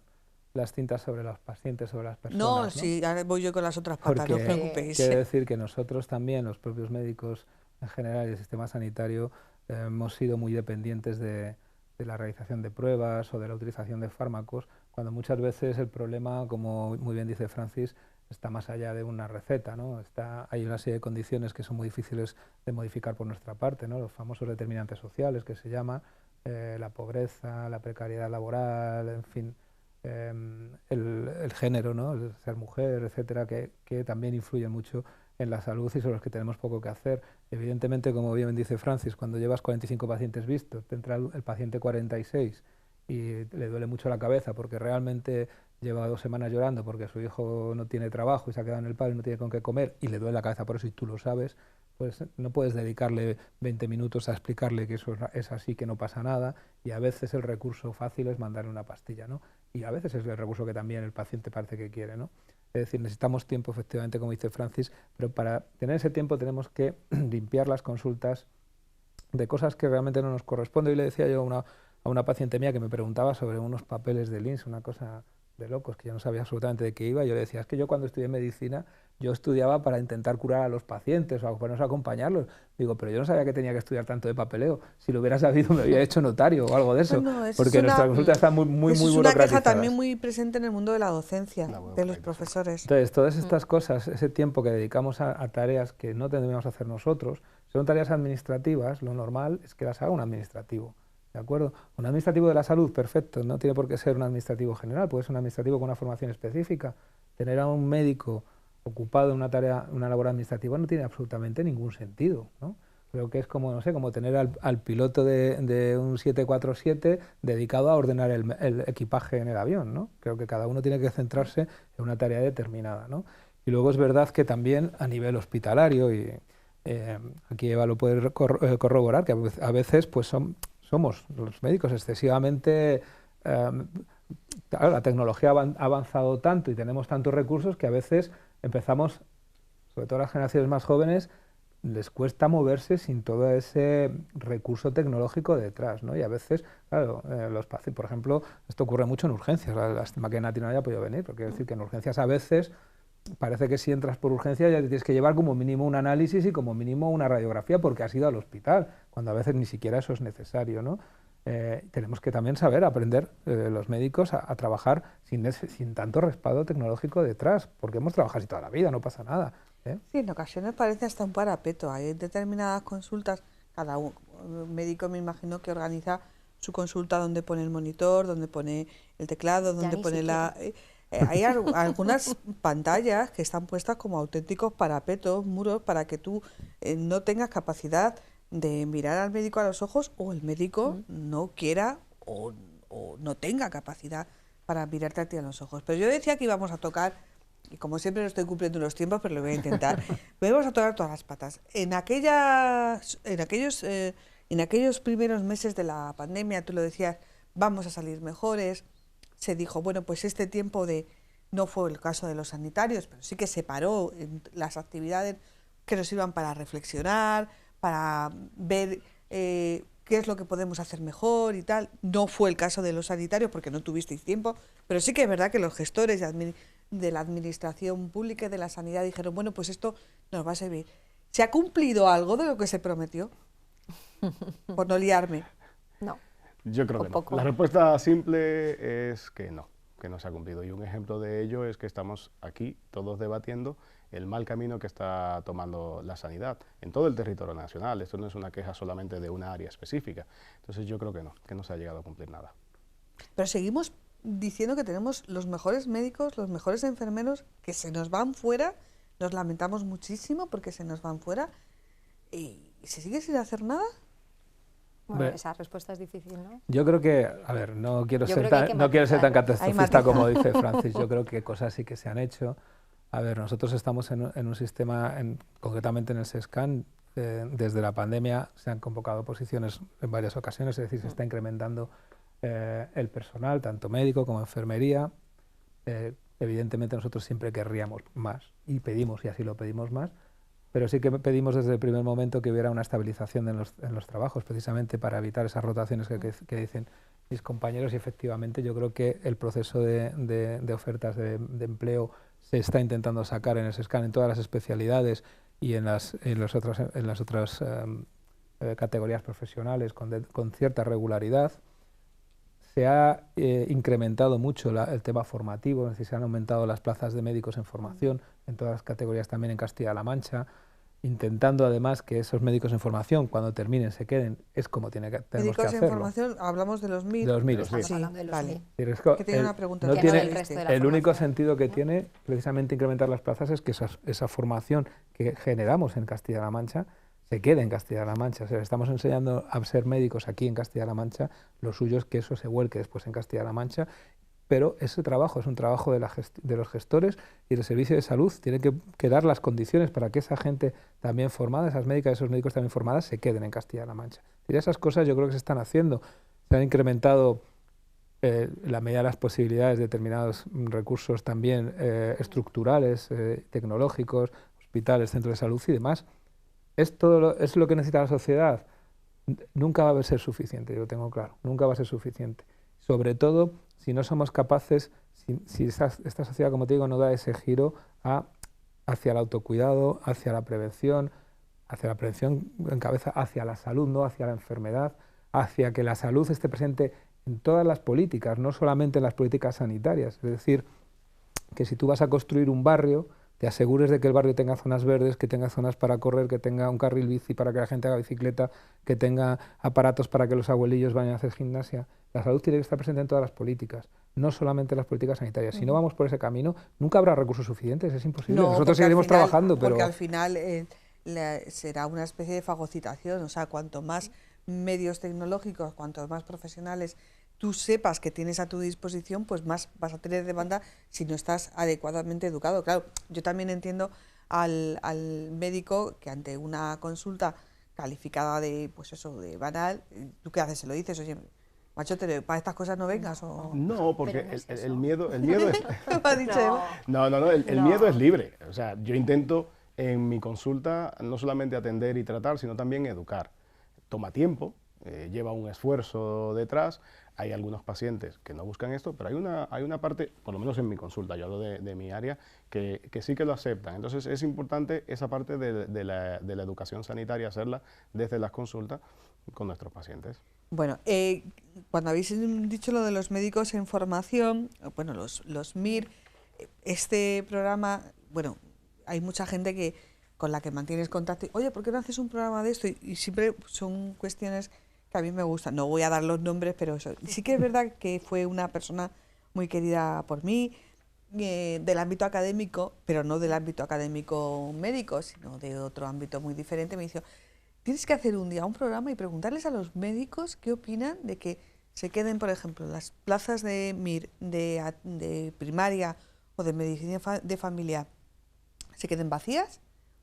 las cintas sobre los pacientes, sobre las personas. No, sí, ahora voy yo con las otras patas, no os preocupéis. Quiero decir que nosotros también, los propios médicos en general y el sistema sanitario, hemos sido muy dependientes de la realización de pruebas o de la utilización de fármacos, cuando muchas veces el problema, como muy bien dice Francis, está más allá de una receta, ¿no? Hay una serie de condiciones que son muy difíciles de modificar por nuestra parte, ¿no? Los famosos determinantes sociales que se llaman, la pobreza, la precariedad laboral, en fin, el género, ¿no? El ser mujer, etcétera, que también influyen mucho en la salud y sobre los que tenemos poco que hacer. Evidentemente, como bien dice Francis, cuando llevas 45 pacientes vistos, te entra el paciente 46 y le duele mucho la cabeza porque realmente lleva 2 semanas llorando porque su hijo no tiene trabajo y se ha quedado en el paro y no tiene con qué comer y le duele la cabeza por eso y tú lo sabes, pues no puedes dedicarle 20 minutos a explicarle que eso es así, que no pasa nada, y a veces el recurso fácil es mandarle una pastilla, ¿no? Y a veces es el recurso que también el paciente parece que quiere, ¿no? Es decir, necesitamos tiempo, efectivamente, como dice Francis, pero para tener ese tiempo tenemos que limpiar las consultas de cosas que realmente no nos corresponden. Y le decía yo a una paciente mía que me preguntaba sobre unos papeles de Linz, una cosa de locos, que yo no sabía absolutamente de qué iba. Yo le decía, es que yo cuando estudié medicina, yo estudiaba para intentar curar a los pacientes o para no acompañarlos. Digo, pero yo no sabía que tenía que estudiar tanto de papeleo. Si lo hubiera sabido, me había hecho notario o algo de eso. Bueno, porque nuestra consulta está muy burocratizada. Es una queja también muy presente en el mundo de la docencia, de los profesores. Entonces, todas estas cosas, ese tiempo que dedicamos a tareas que no tendríamos hacer nosotros, son tareas administrativas, lo normal es que las haga un administrativo. ¿De acuerdo? Un administrativo de la salud, perfecto, no tiene por qué ser un administrativo general, puede ser un administrativo con una formación específica. Tener a un médico ocupado en una tarea, una labor administrativa no tiene absolutamente ningún sentido, ¿no? Creo que es como, no sé, como tener al piloto de un 747 dedicado a ordenar el equipaje en el avión, ¿no? Creo que cada uno tiene que centrarse en una tarea determinada, ¿no? Y luego es verdad que también a nivel hospitalario, y aquí Eva lo puede corroborar, que a veces pues somos los médicos excesivamente... claro, la tecnología ha avanzado tanto y tenemos tantos recursos que a veces empezamos, sobre todo las generaciones más jóvenes, les cuesta moverse sin todo ese recurso tecnológico detrás, ¿no? Y a veces, claro, los pacientes, por ejemplo, esto ocurre mucho en urgencias, lástima que Nati no haya podido venir, porque quiero decir que en urgencias a veces parece que si entras por urgencia ya te tienes que llevar como mínimo un análisis y como mínimo una radiografía porque has ido al hospital, cuando a veces ni siquiera eso es necesario, ¿no? Tenemos que también saber aprender los médicos a trabajar sin tanto respaldo tecnológico detrás, porque hemos trabajado así toda la vida, no pasa nada. Sí, en ocasiones parece hasta un parapeto. Hay determinadas consultas, cada médico me imagino que organiza su consulta donde pone el monitor, donde pone el teclado, donde pone la... hay algunas pantallas que están puestas como auténticos parapetos, muros, para que tú no tengas capacidad de mirar al médico a los ojos o el médico no quiera o no tenga capacidad para mirarte a ti a los ojos. Pero yo decía que íbamos a tocar, y como siempre no estoy cumpliendo los tiempos, pero lo voy a intentar, vamos a tocar todas las patas. En aquellos primeros meses de la pandemia, tú lo decías, vamos a salir mejores, se dijo, bueno, pues este tiempo no fue el caso de los sanitarios, pero sí que se paró en las actividades que nos iban para reflexionar, para ver qué es lo que podemos hacer mejor y tal. No fue el caso de los sanitarios porque no tuvisteis tiempo, pero sí que es verdad que los gestores de la administración pública y de la sanidad dijeron, bueno, pues esto nos va a servir. ¿Se ha cumplido algo de lo que se prometió? Por no liarme. No. Yo creo que no. La respuesta simple es que no se ha cumplido. Y un ejemplo de ello es que estamos aquí todos debatiendo el mal camino que está tomando la sanidad en todo el territorio nacional. Esto no es una queja solamente de una área específica. Entonces yo creo que no se ha llegado a cumplir nada. Pero seguimos diciendo que tenemos los mejores médicos, los mejores enfermeros, que se nos van fuera. Nos lamentamos muchísimo porque se nos van fuera. ¿Y se sigue sin hacer nada? Bueno, esa respuesta es difícil, ¿no? Yo creo que, a ver, no quiero ser ser tan catastrofista como dice Francis, yo creo que cosas sí que se han hecho. A ver, nosotros estamos en un sistema, concretamente en el SESCAN, desde la pandemia se han convocado posiciones en varias ocasiones, es decir, se está incrementando el personal, tanto médico como enfermería. Evidentemente nosotros siempre querríamos más y pedimos, y así lo pedimos más, pero sí que pedimos desde el primer momento que hubiera una estabilización en los trabajos, precisamente para evitar esas rotaciones que dicen mis compañeros, y efectivamente yo creo que el proceso de ofertas de empleo se está intentando sacar en el SESCAN en todas las especialidades y en las otras categorías profesionales con cierta regularidad. Se ha incrementado mucho el tema formativo, es decir, se han aumentado las plazas de médicos en formación en todas las categorías, también en Castilla-La Mancha, intentando además que esos médicos en formación, cuando terminen, se queden, es como tenemos que hacerlo. Médicos en formación, hablamos de los MIR. De los MIR, Estamos hablando de los vale. MIR. Que tiene una pregunta. No Que tiene, no del resto de la el único formación, sentido que ¿no? tiene precisamente incrementar las plazas es que esa formación que generamos en Castilla-La Mancha se quede en Castilla-La Mancha. O sea, estamos enseñando a ser médicos aquí en Castilla-La Mancha, lo suyo es que eso se vuelque después en Castilla-La Mancha, pero ese trabajo es un trabajo de los gestores, y el servicio de salud tiene que dar las condiciones para que esa gente también formada, esas médicas, esos médicos también formadas, se queden en Castilla-La Mancha. Y esas cosas yo creo que se están haciendo. Se han incrementado la medida de las posibilidades de determinados recursos también estructurales, tecnológicos, hospitales, centros de salud y demás. ¿Es lo que necesita la sociedad? Nunca va a ser suficiente, yo lo tengo claro, nunca va a ser suficiente. Sobre todo si no somos capaces, si esta sociedad, como te digo, no da ese giro hacia el autocuidado, hacia la prevención en cabeza, hacia la salud, no hacia la enfermedad, hacia que la salud esté presente en todas las políticas, no solamente en las políticas sanitarias. Es decir, que si tú vas a construir un barrio, te asegures de que el barrio tenga zonas verdes, que tenga zonas para correr, que tenga un carril bici para que la gente haga bicicleta, que tenga aparatos para que los abuelillos vayan a hacer gimnasia. La salud tiene que estar presente en todas las políticas, no solamente en las políticas sanitarias. Si no vamos por ese camino, nunca habrá recursos suficientes, es imposible. No, nosotros seguiremos trabajando, pero... Porque al final será una especie de fagocitación, o sea, cuanto más medios tecnológicos, cuanto más profesionales tú sepas que tienes a tu disposición, pues más vas a tener demanda si no estás adecuadamente educado. Claro, yo también entiendo al médico que ante una consulta calificada de, pues eso, de banal, ¿tú qué haces? Se lo dices, oye, macho, para estas cosas no vengas. O... No, porque no es el miedo es... Ha dicho él. No, el miedo es libre. O sea, yo intento en mi consulta no solamente atender y tratar, sino también educar. Toma tiempo, lleva un esfuerzo detrás. Hay algunos pacientes que no buscan esto, pero hay una parte, por lo menos en mi consulta, yo hablo de mi área, que sí que lo aceptan. Entonces es importante esa parte de la educación sanitaria, hacerla desde las consultas con nuestros pacientes. Bueno, cuando habéis dicho lo de los médicos en formación, bueno, los MIR, este programa, bueno, hay mucha gente con la que mantienes contacto. Oye, ¿por qué no haces un programa de esto? Y siempre son cuestiones que a mí me gustan. No voy a dar los nombres, pero sí que es verdad que fue una persona muy querida por mí, del ámbito académico, pero no del ámbito académico médico, sino de otro ámbito muy diferente. Me dijo, tienes que hacer un día un programa y preguntarles a los médicos qué opinan de que se queden, por ejemplo, las plazas de MIR, de primaria o de medicina de familia, se queden vacías,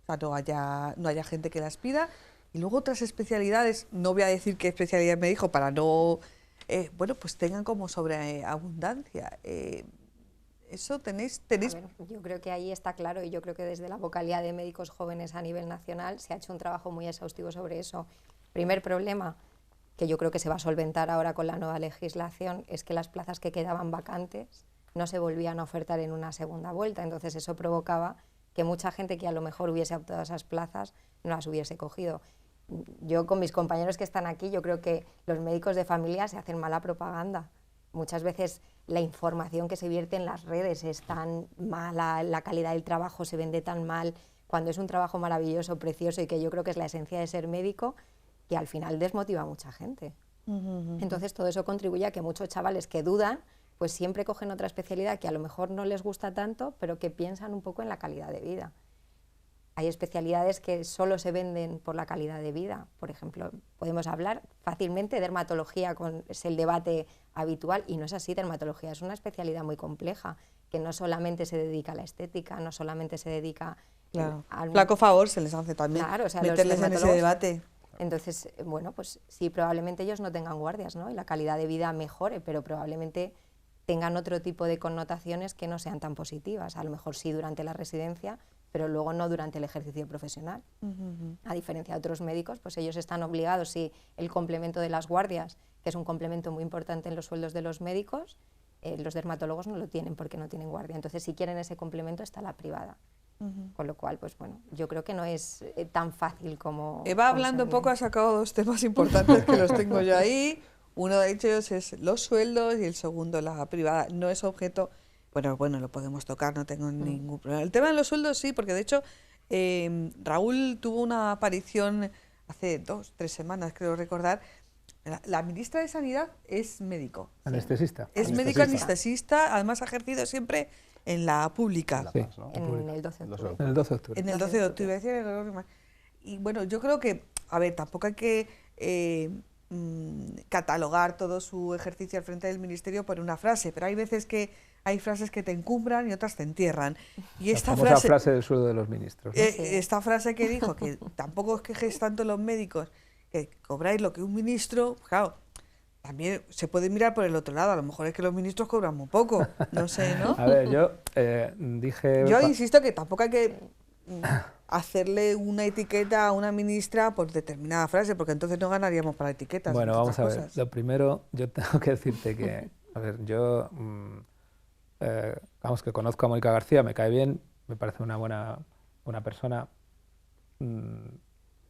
o sea, no haya gente que las pida. Y luego otras especialidades, no voy a decir qué especialidad me dijo para no, bueno, pues tengan como sobreabundancia. Eso tenéis... A ver, yo creo que ahí está claro, y yo creo que desde la vocalía de médicos jóvenes a nivel nacional se ha hecho un trabajo muy exhaustivo sobre eso. Primer problema, que yo creo que se va a solventar ahora con la nueva legislación, es que las plazas que quedaban vacantes no se volvían a ofertar en una segunda vuelta. Entonces eso provocaba que mucha gente que a lo mejor hubiese optado a esas plazas no las hubiese cogido. Yo con mis compañeros que están aquí, yo creo que los médicos de familia se hacen mala propaganda. Muchas veces la información que se vierte en las redes es tan mala, la calidad del trabajo se vende tan mal, cuando es un trabajo maravilloso, precioso, y que yo creo que es la esencia de ser médico, que al final desmotiva a mucha gente. Entonces todo eso contribuye a que muchos chavales que dudan, pues siempre cogen otra especialidad que a lo mejor no les gusta tanto, pero que piensan un poco en la calidad de vida. hay especialidades que solo se venden por la calidad de vida. Por ejemplo, podemos hablar fácilmente de dermatología, es el debate habitual, y no es así. Dermatología es una especialidad muy compleja, que no solamente se dedica a la estética, no solamente se dedica al... Flaco favor se les hace también, claro, o sea, meterles en ese debate. Entonces, bueno, pues sí, probablemente ellos no tengan guardias, ¿no? Y la calidad de vida mejore, pero probablemente tengan otro tipo de connotaciones que no sean tan positivas. A lo mejor sí durante la residencia, pero luego no durante el ejercicio profesional. A diferencia de otros médicos, pues ellos están obligados, sí, el complemento de las guardias, que es un complemento muy importante en los sueldos de los médicos, los dermatólogos no lo tienen porque no tienen guardia. Entonces, si quieren ese complemento, está la privada. Con lo cual, pues bueno, yo creo que no es tan fácil como... Eva, hablando un poco, ha sacado dos temas importantes que los tengo yo ahí. Uno de ellos es los sueldos y el segundo la privada. No es objeto, bueno, lo podemos tocar, no tengo ningún problema. El tema de los sueldos sí, porque de hecho Raúl tuvo una aparición hace 2, 3 semanas, creo recordar. La ministra de Sanidad es médico. Anestesista. Es médico anestesista, además ha ejercido siempre en la pública. Sí, en el 12 de octubre. En el 12 de octubre. En el 12 de octubre. Y bueno, yo creo que, a ver, tampoco hay que catalogar todo su ejercicio al frente del ministerio por una frase, pero hay veces que hay frases que te encumbran y otras te entierran. Y esta frase del sueldo de los ministros, ¿no? Esta frase que dijo, que tampoco os quejéis tanto los médicos, que cobráis lo que un ministro, claro, también se puede mirar por el otro lado, a lo mejor es que los ministros cobran muy poco, no sé, ¿no? A ver, yo dije... Yo insisto que tampoco hay que hacerle una etiqueta a una ministra por determinada frase, porque entonces no ganaríamos para etiquetas. Bueno, vamos a ver, lo primero, yo tengo que decirte que, a ver, yo, vamos, que conozco a Mónica García, me cae bien, me parece una buena persona,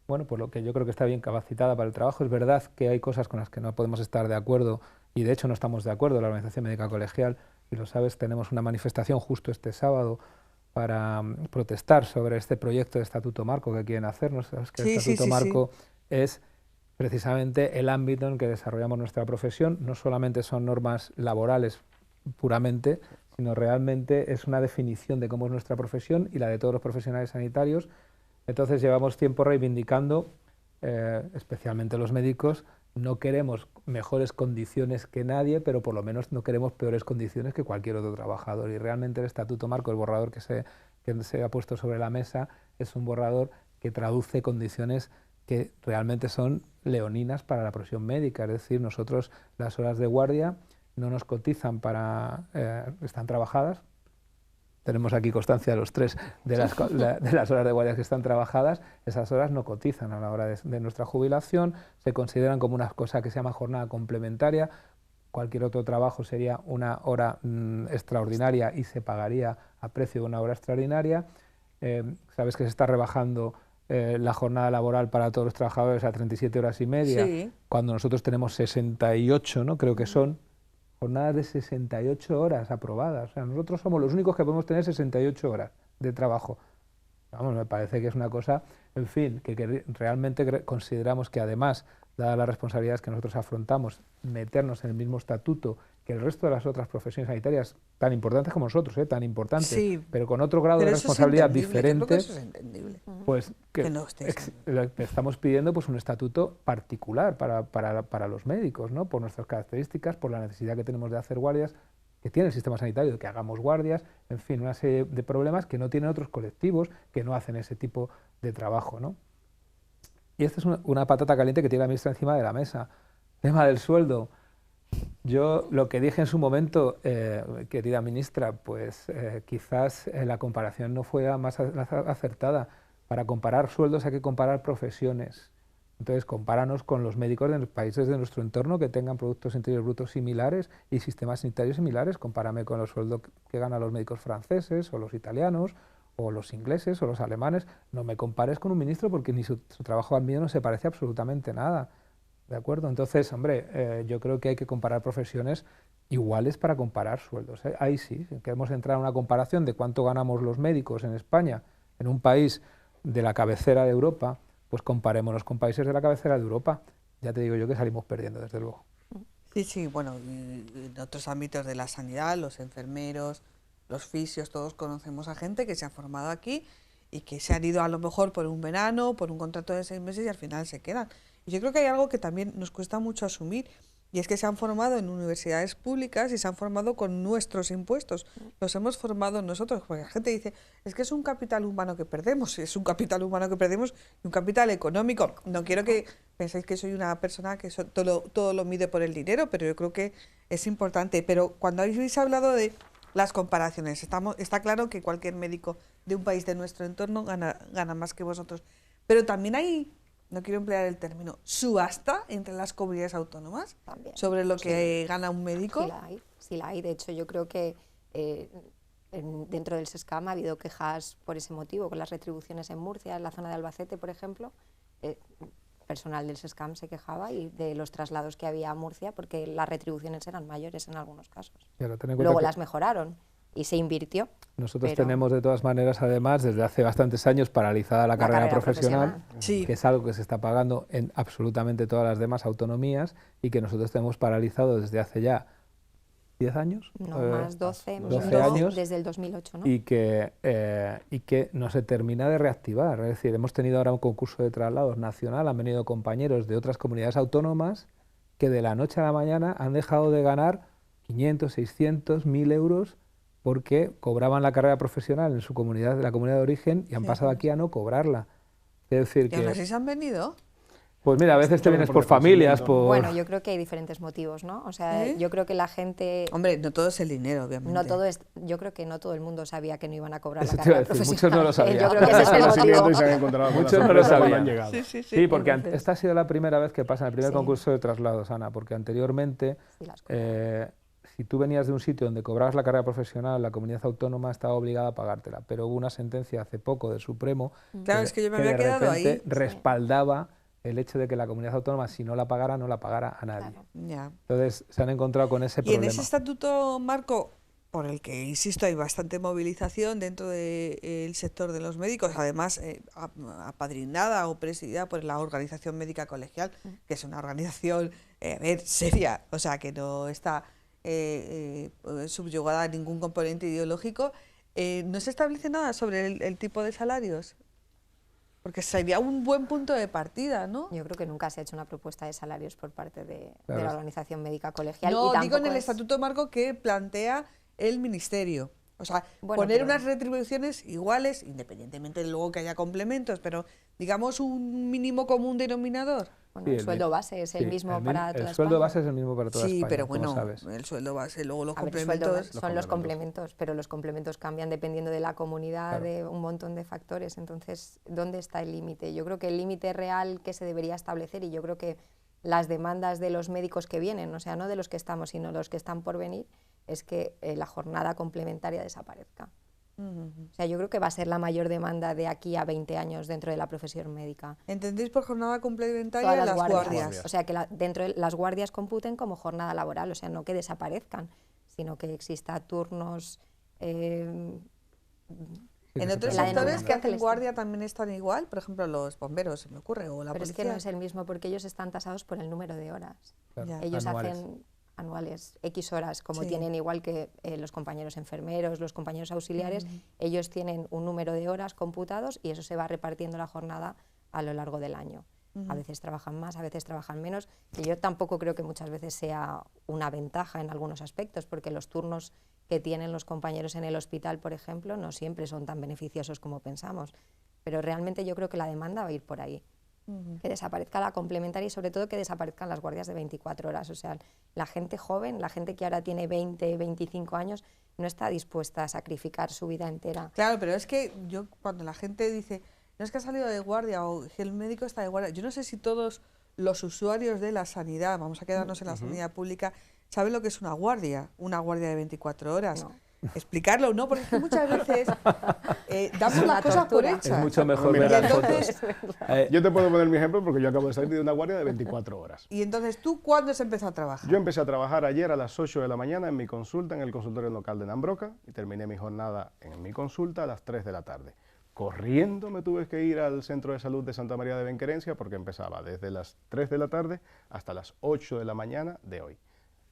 bueno, por lo que yo creo que está bien capacitada para el trabajo. Es verdad que hay cosas con las que no podemos estar de acuerdo, y de hecho no estamos de acuerdo. La Organización Médica Colegial, y lo sabes, tenemos una manifestación justo este sábado para protestar sobre este proyecto de Estatuto Marco que quieren hacernos. Sabes que el Estatuto Marco es precisamente el ámbito en que desarrollamos nuestra profesión. No solamente son normas laborales puramente, sino realmente es una definición de cómo es nuestra profesión y la de todos los profesionales sanitarios. Entonces llevamos tiempo reivindicando, especialmente los médicos, no queremos mejores condiciones que nadie, pero por lo menos no queremos peores condiciones que cualquier otro trabajador. Y realmente el Estatuto Marco, el borrador que se ha puesto sobre la mesa, es un borrador que traduce condiciones que realmente son leoninas para la profesión médica. Es decir, nosotros las horas de guardia no nos cotizan están trabajadas. Tenemos aquí constancia de los 3 de las horas de guardia que están trabajadas. Esas horas no cotizan a la hora de nuestra jubilación, se consideran como una cosa que se llama jornada complementaria. Cualquier otro trabajo sería una hora extraordinaria y se pagaría a precio de una hora extraordinaria. Sabes que se está rebajando la jornada laboral para todos los trabajadores a 37 horas y media, cuando nosotros tenemos 68, ¿no? Creo que son jornadas de 68 horas aprobadas. O sea, nosotros somos los únicos que podemos tener 68 horas de trabajo. Vamos, me parece que es una cosa, en fin, que realmente consideramos que además, dadas las responsabilidades que nosotros afrontamos, meternos en el mismo estatuto que el resto de las otras profesiones sanitarias, tan importantes como nosotros, tan importantes, pero con otro grado de responsabilidad diferente, eso es entendible. Pues que estamos pidiendo pues un estatuto particular para los médicos, ¿no? Por nuestras características, por la necesidad que tenemos de hacer guardias, que tiene el sistema sanitario, de que hagamos guardias, en fin, una serie de problemas que no tienen otros colectivos que no hacen ese tipo de trabajo, ¿no? Y esta es una patata caliente que tiene la ministra encima de la mesa. Tema del sueldo. Yo lo que dije en su momento, querida ministra, pues quizás la comparación no fue más acertada. Para comparar sueldos hay que comparar profesiones. Entonces, compáranos con los médicos de los países de nuestro entorno que tengan productos interiores brutos similares y sistemas sanitarios similares. Compárame con los sueldos que ganan los médicos franceses o los italianos o los ingleses o los alemanes. No me compares con un ministro porque ni su trabajo al mío no se parece absolutamente nada. ¿De acuerdo? Entonces, hombre, yo creo que hay que comparar profesiones iguales para comparar sueldos. Ahí sí, si queremos entrar en una comparación de cuánto ganamos los médicos en España, en un país de la cabecera de Europa, pues comparémonos con países de la cabecera de Europa. Ya te digo yo que salimos perdiendo, desde luego. Sí, bueno, en otros ámbitos de la sanidad, los enfermeros, los fisios, todos conocemos a gente que se ha formado aquí y que se han ido a lo mejor por un verano, por un contrato de 6 meses y al final se quedan. Y yo creo que hay algo que también nos cuesta mucho asumir, y es que se han formado en universidades públicas y se han formado con nuestros impuestos. Los hemos formado nosotros, porque la gente dice, es que es un capital humano que perdemos, es un capital humano que perdemos y un capital económico. No quiero que penséis que soy una persona que todo lo mide por el dinero, pero yo creo que es importante. Pero cuando habéis hablado de las comparaciones, está claro que cualquier médico de un país de nuestro entorno gana más que vosotros. Pero también hay, no quiero emplear el término, subasta entre las comunidades autónomas También. sobre lo que gana un médico. Sí la hay. De hecho, yo creo que dentro del SESCAM ha habido quejas por ese motivo, con las retribuciones en Murcia, en la zona de Albacete, por ejemplo. Personal del SESCAM se quejaba y de los traslados que había a Murcia porque las retribuciones eran mayores en algunos casos. Luego las mejoraron y se invirtió. Nosotros tenemos de todas maneras, además, desde hace bastantes años paralizada la carrera profesional, Sí. que es algo que se está pagando en absolutamente todas las demás autonomías y que nosotros tenemos paralizado desde hace ya 10 años. No, más 12 años. Desde el 2008, ¿no? Y que no se termina de reactivar. Es decir, hemos tenido ahora un concurso de traslados nacional, han venido compañeros de otras comunidades autónomas que de la noche a la mañana han dejado de ganar 500, 600, 1000 euros porque cobraban la carrera profesional en su comunidad, de la comunidad de origen, y han pasado aquí a no cobrarla. Es decir, ¿Y aún así se han venido? Pues mira, a veces te vienes por familias, por... Bueno, yo creo que hay diferentes motivos, ¿no? O sea, yo creo que la gente... Hombre, no todo es el dinero, obviamente. No todo es... Yo creo que no todo el mundo sabía que no iban a cobrar Eso la te iba a carrera decir, profesional. muchos no lo sabían. Yo creo que ese es el motivo. Y se han encontrado con Muchos la no lo sorpresa cuando sabían. han llegado. Sí, porque esta ha sido la primera vez que pasa, en el primer concurso de traslados, Ana, porque anteriormente, si tú venías de un sitio donde cobrabas la carrera profesional, la comunidad autónoma estaba obligada a pagártela, pero hubo una sentencia hace poco del Supremo Claro, es que yo me había de quedado repente ahí. respaldaba el hecho de que la comunidad autónoma, si no la pagara, no la pagara a nadie. Claro. Ya. Entonces se han encontrado con ese Y problema. en ese estatuto, Marco, por el que, insisto, hay bastante movilización dentro del sector de los médicos, además apadrinada o presidida por la Organización Médica Colegial, que es una organización seria, o sea, que no está subyugada a ningún componente ideológico. ¿No se establece nada sobre el tipo de salarios? Porque sería un buen punto de partida, ¿no? Yo creo que nunca se ha hecho una propuesta de salarios por parte de Claro. la Organización Médica Colegial. No, y digo en el tampoco estatuto, Marco, que plantea el Ministerio. O sea, Bueno, poner pero- unas retribuciones iguales, independientemente de luego que haya complementos, pero digamos un mínimo común denominador. Bueno, Sí, el sueldo base es el mismo para toda El sueldo España. base es el mismo para toda Sí, España, pero como bueno, sabes. el sueldo base, luego los A ver, el sueldo base complementos. son los complementos, pero los complementos cambian dependiendo de la comunidad, Claro. de un montón de factores. Entonces, ¿dónde está el límite? Yo creo que el límite real que se debería establecer, y yo creo que las demandas de los médicos que vienen, o sea, no de los que estamos, sino los que están por venir, es que la jornada complementaria desaparezca. O sea, yo creo que va a ser la mayor demanda de aquí a 20 años dentro de la profesión médica. ¿Entendéis por jornada complementaria Todas las guardias? O sea, que dentro de las guardias computen como jornada laboral, o sea, no que desaparezcan, sino que exista turnos... En que otros se La sectores denominación que hacen celeste. guardia también están igual, por ejemplo, los bomberos, se me ocurre, o la Pero es policía. que no es el mismo porque ellos están tasados por el número de horas. Claro, Ya. Ellos anuales. hacen anuales, X horas, como Sí. tienen igual que los compañeros enfermeros, los compañeros auxiliares, ellos tienen un número de horas computados y eso se va repartiendo la jornada a lo largo del año. A veces trabajan más, a veces trabajan menos, y yo tampoco creo que muchas veces sea una ventaja en algunos aspectos, porque los turnos que tienen los compañeros en el hospital, por ejemplo, no siempre son tan beneficiosos como pensamos, pero realmente yo creo que la demanda va a ir por ahí. Que desaparezca la complementaria y sobre todo que desaparezcan las guardias de 24 horas. O sea, la gente joven, la gente que ahora tiene 20, 25 años, no está dispuesta a sacrificar su vida entera. Claro, pero es que yo cuando la gente dice, no es que ha salido de guardia o que el médico está de guardia, yo no sé si todos los usuarios de la sanidad, vamos a quedarnos en la sanidad pública, saben lo que es una guardia de 24 horas. No. Explicarlo, ¿no? Porque es que muchas veces damos una las cosas por tortura. hechas. Es mucho mejor Mira, ver las entonces- fotos. Yo te puedo poner mi ejemplo porque yo acabo de salir de una guardia de 24 horas. Y entonces, ¿tú cuándo se empezó a trabajar? Yo empecé a trabajar ayer a las 8 de la mañana en mi consulta en el consultorio local de Nambroca y terminé mi jornada en mi consulta a las 3 de la tarde. Corriendo me tuve que ir al Centro de Salud de Santa María de Benquerencia porque empezaba desde las 3 de la tarde hasta las 8 de la mañana de hoy.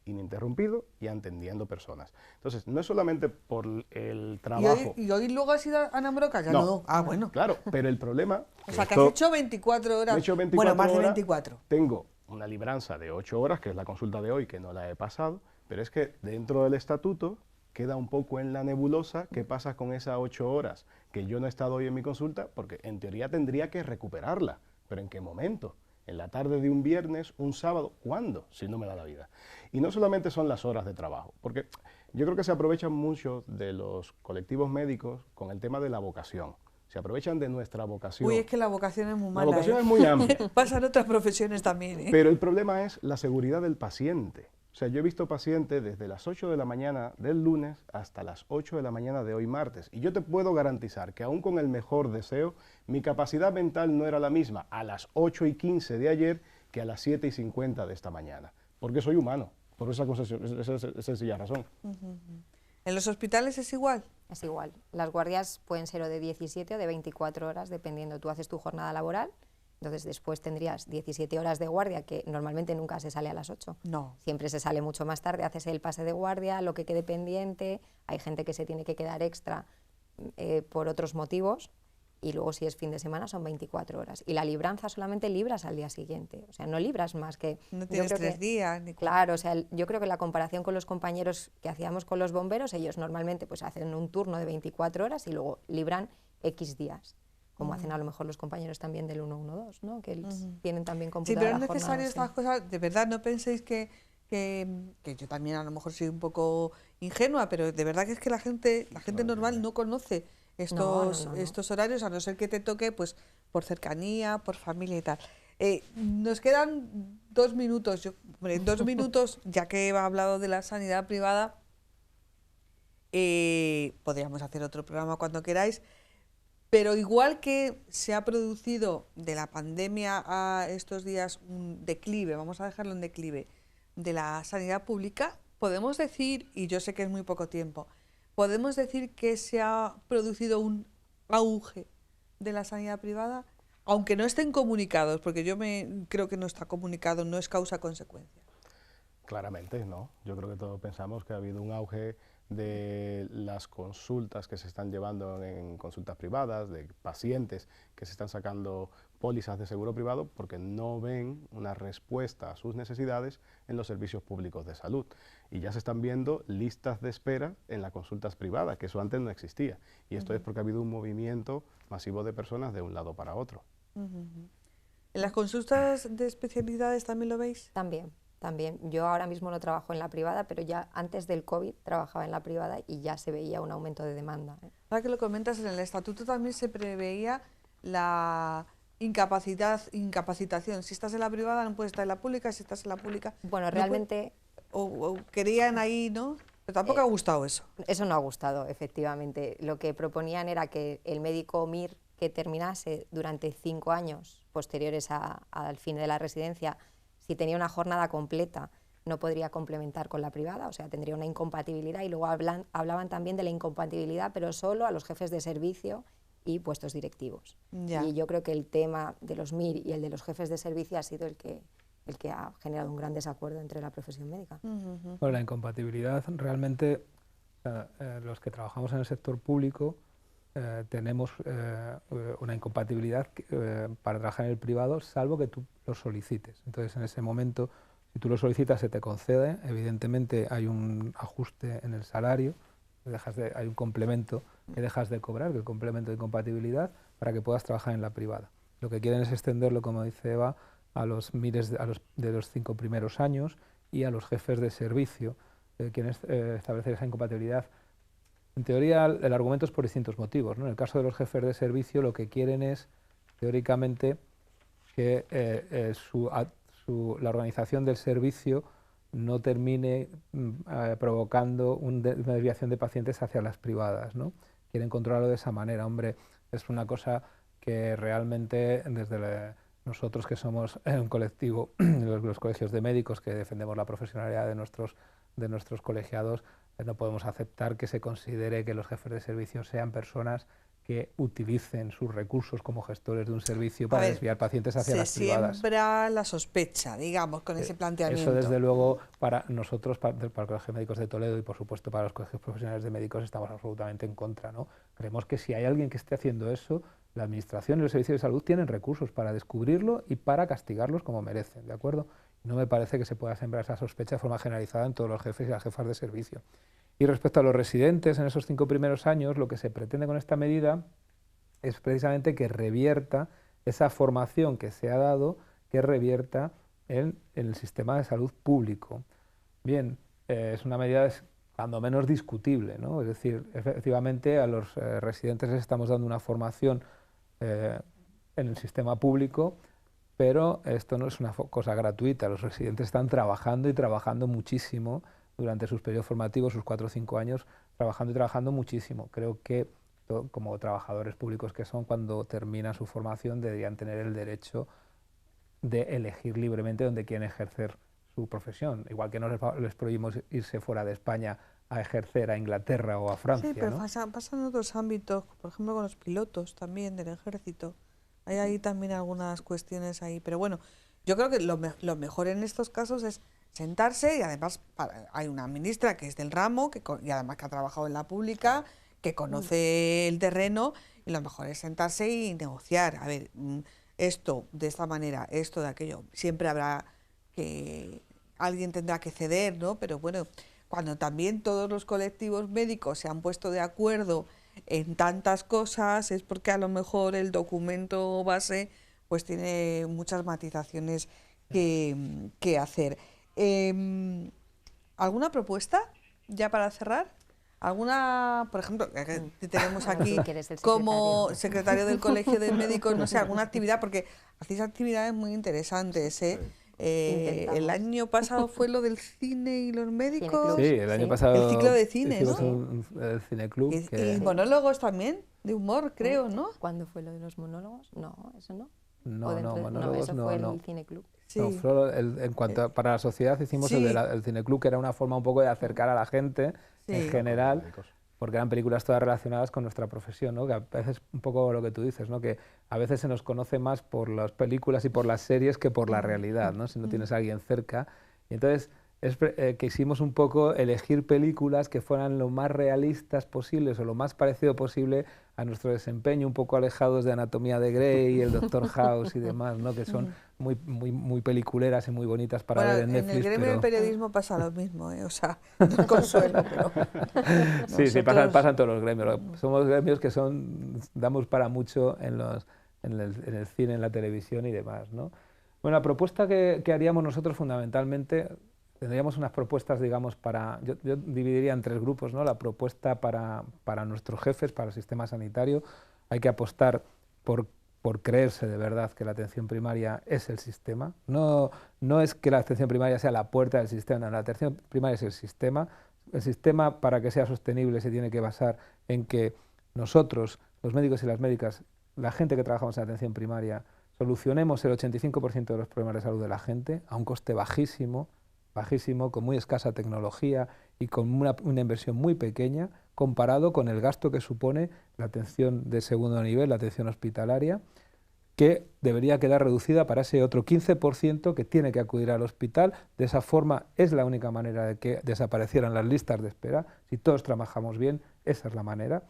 ininterrumpido y atendiendo personas. Entonces, no es solamente por el trabajo. ¿Y hoy luego has ido a Ana Broca? Ya no. Ah, bueno. Claro, pero el problema... O sea, que has hecho 24 horas. He hecho 24 bueno, más de horas, 24. Tengo una libranza de 8 horas, que es la consulta de hoy, que no la he pasado, pero es que dentro del estatuto queda un poco en la nebulosa qué pasa con esas 8 horas que yo no he estado hoy en mi consulta, porque en teoría tendría que recuperarla, pero ¿en qué momento? ¿En la tarde de un viernes, un sábado? ¿Cuándo? Si no me da la vida. Y no solamente son las horas de trabajo, porque yo creo que se aprovechan mucho de los colectivos médicos con el tema de la vocación. Se aprovechan de nuestra vocación. Uy, es que la vocación es muy mala. La vocación es muy amplia. Pasan otras profesiones también, ¿eh? Pero el problema es la seguridad del paciente. O sea, yo he visto pacientes desde las 8 de la mañana del lunes hasta las 8 de la mañana de hoy martes. Y yo te puedo garantizar que aún con el mejor deseo, mi capacidad mental no era la misma a las 8:15 de ayer que a las 7:50 de esta mañana. Porque soy humano, por esa sencilla razón. ¿En los hospitales es igual? Es igual. Las guardias pueden ser o de 17 o de 24 horas, dependiendo. Tú haces tu jornada laboral. Entonces después tendrías 17 horas de guardia, que normalmente nunca se sale a las 8. No. Siempre se sale mucho más tarde, haces el pase de guardia, lo que quede pendiente, hay gente que se tiene que quedar extra por otros motivos, y luego si es fin de semana son 24 horas. Y la libranza solamente libras al día siguiente, o sea, no libras más que... No tienes 3 días. Ni claro, o sea, yo creo que la comparación con los compañeros que hacíamos con los bomberos, ellos normalmente pues hacen un turno de 24 horas y luego libran X días. Como hacen a lo mejor los compañeros también del 112, ¿no? Que tienen también computada la jornada. Sí, pero es necesario estas cosas, de verdad, no penséis que yo también a lo mejor soy un poco ingenua, pero de verdad que es que la gente normal no conoce estos horarios, a no ser que te toque pues por cercanía, por familia y tal. Nos quedan 2 minutos, en 2 minutos, ya que Eva ha hablado de la sanidad privada, podríamos hacer otro programa cuando queráis. Pero igual que se ha producido de la pandemia a estos días un declive, vamos a dejarlo en declive, de la sanidad pública, podemos decir, y yo sé que es muy poco tiempo, podemos decir que se ha producido un auge de la sanidad privada, aunque no estén comunicados, porque creo que no está comunicado, no es causa-consecuencia. Claramente, no. Yo creo que todos pensamos que ha habido un auge de las consultas que se están llevando en consultas privadas, de pacientes que se están sacando pólizas de seguro privado porque no ven una respuesta a sus necesidades en los servicios públicos de salud. Y ya se están viendo listas de espera en las consultas privadas, que eso antes no existía. Y esto es porque ha habido un movimiento masivo de personas de un lado para otro. ¿En las consultas de especialidades también lo veis? También. Yo ahora mismo no trabajo en la privada, pero ya antes del COVID trabajaba en la privada y ya se veía un aumento de demanda. Ahora que lo comentas, en el estatuto también se preveía la incapacitación. Si estás en la privada no puedes estar en la pública, si estás en la pública... Bueno, realmente... O querían ahí, ¿no? Pero tampoco ha gustado eso. Eso no ha gustado, efectivamente. Lo que proponían era que el médico MIR que terminase durante 5 años posteriores al fin de la residencia, si tenía una jornada completa, no podría complementar con la privada, o sea, tendría una incompatibilidad, y luego hablaban también de la incompatibilidad, pero solo a los jefes de servicio y puestos directivos. Ya. Y yo creo que el tema de los MIR y el de los jefes de servicio ha sido el que ha generado un gran desacuerdo entre la profesión médica. Bueno, la incompatibilidad realmente, los que trabajamos en el sector público, tenemos una incompatibilidad para trabajar en el privado, salvo que tú lo solicites. Entonces, en ese momento, si tú lo solicitas, se te concede. Evidentemente, hay un ajuste en el salario, hay un complemento que dejas de cobrar, que es el complemento de incompatibilidad, para que puedas trabajar en la privada. Lo que quieren es extenderlo, como dice Eva, a los MIRES de los 5 primeros años y a los jefes de servicio, quieren establecer esa incompatibilidad. En teoría, el argumento es por distintos motivos, ¿no? En el caso de los jefes de servicio, lo que quieren es, teóricamente, que la organización del servicio no termine provocando una desviación de pacientes hacia las privadas, ¿no? Quieren controlarlo de esa manera. Hombre, es una cosa que realmente, desde nosotros que somos un colectivo, los colegios de médicos que defendemos la profesionalidad de nuestros colegiados, no podemos aceptar que se considere que los jefes de servicio sean personas que utilicen sus recursos como gestores de un servicio para desviar pacientes hacia las privadas. Se siembra la sospecha, digamos, con ese planteamiento. Eso, desde luego, para nosotros, para el Colegio de Médicos de Toledo y, por supuesto, para los colegios profesionales de médicos, estamos absolutamente en contra, ¿no? Creemos que si hay alguien que esté haciendo eso, la Administración y los servicios de salud tienen recursos para descubrirlo y para castigarlos como merecen, ¿de acuerdo? No me parece que se pueda sembrar esa sospecha de forma generalizada en todos los jefes y las jefas de servicio. Y respecto a los residentes, en esos 5 primeros años, lo que se pretende con esta medida es precisamente que revierta esa formación que se ha dado, que revierta en el sistema de salud público. Bien, es una medida cuando menos discutible, ¿no? Es decir, efectivamente a los residentes les estamos dando una formación en el sistema público, pero esto no es una cosa gratuita. Los residentes están trabajando y trabajando muchísimo durante sus periodos formativos, sus 4 o 5 años, trabajando y trabajando muchísimo. Creo que como trabajadores públicos que son, cuando terminan su formación deberían tener el derecho de elegir libremente dónde quieren ejercer su profesión. Igual que no les prohibimos irse fuera de España a ejercer a Inglaterra o a Francia. Sí, pero ¿no? pasa en otros ámbitos, por ejemplo con los pilotos también del ejército. Hay ahí también algunas cuestiones ahí, pero bueno, yo creo que lo mejor en estos casos es sentarse y además hay una ministra que es del ramo y además que ha trabajado en la pública, que conoce el terreno, y lo mejor es sentarse y negociar. A ver, esto de esta manera, esto de aquello, siempre habrá que alguien tendrá que ceder, ¿no? Pero bueno, cuando también todos los colectivos médicos se han puesto de acuerdo en tantas cosas, es porque a lo mejor el documento base pues tiene muchas matizaciones que hacer. ¿Alguna propuesta ya para cerrar? ¿Alguna, por ejemplo, que tenemos aquí como secretario del Colegio de Médicos, no sé, alguna actividad? Porque hacéis actividades muy interesantes, ¿eh? El año pasado fue lo del cine y los médicos. Sí, el año pasado. El ciclo de cine, ¿no? El cineclub. Y monólogos también, de humor, creo, ¿no? ¿Cuándo fue lo de los monólogos? No, eso no. No, monólogos eso fue el cineclub. Sí. No, en cuanto para la sociedad hicimos el cineclub, que era una forma un poco de acercar a la gente en general, porque eran películas todas relacionadas con nuestra profesión, ¿no? Que a veces un poco lo que tú dices, ¿no? Que a veces se nos conoce más por las películas y por las series que por la realidad, ¿no? Si no tienes a alguien cerca. Y entonces quisimos un poco elegir películas que fueran lo más realistas posibles o lo más parecido posible a nuestro desempeño, un poco alejados de Anatomía de Grey, el Doctor House y demás, ¿no? Que son muy peliculeras y muy bonitas para ver en Netflix. En el gremio del periodismo pasa lo mismo, ¿eh? O sea, no consuelo, pero... Sí, pasan todos los gremios. Somos gremios que damos para mucho en el cine, en la televisión y demás, ¿no? Bueno, la propuesta que haríamos nosotros fundamentalmente... Tendríamos unas propuestas, digamos, yo dividiría en 3 grupos, ¿no? La propuesta para nuestros jefes, para el sistema sanitario. Hay que apostar por creerse de verdad que la atención primaria es el sistema. No es que la atención primaria sea la puerta del sistema, no, la atención primaria es el sistema. El sistema, para que sea sostenible, se tiene que basar en que nosotros, los médicos y las médicas, la gente que trabajamos en atención primaria, solucionemos el 85% de los problemas de salud de la gente a un coste bajísimo, con muy escasa tecnología y con una inversión muy pequeña comparado con el gasto que supone la atención de segundo nivel, la atención hospitalaria, que debería quedar reducida para ese otro 15% que tiene que acudir al hospital. De esa forma es la única manera de que desaparecieran las listas de espera. Si todos trabajamos bien, esa es la manera.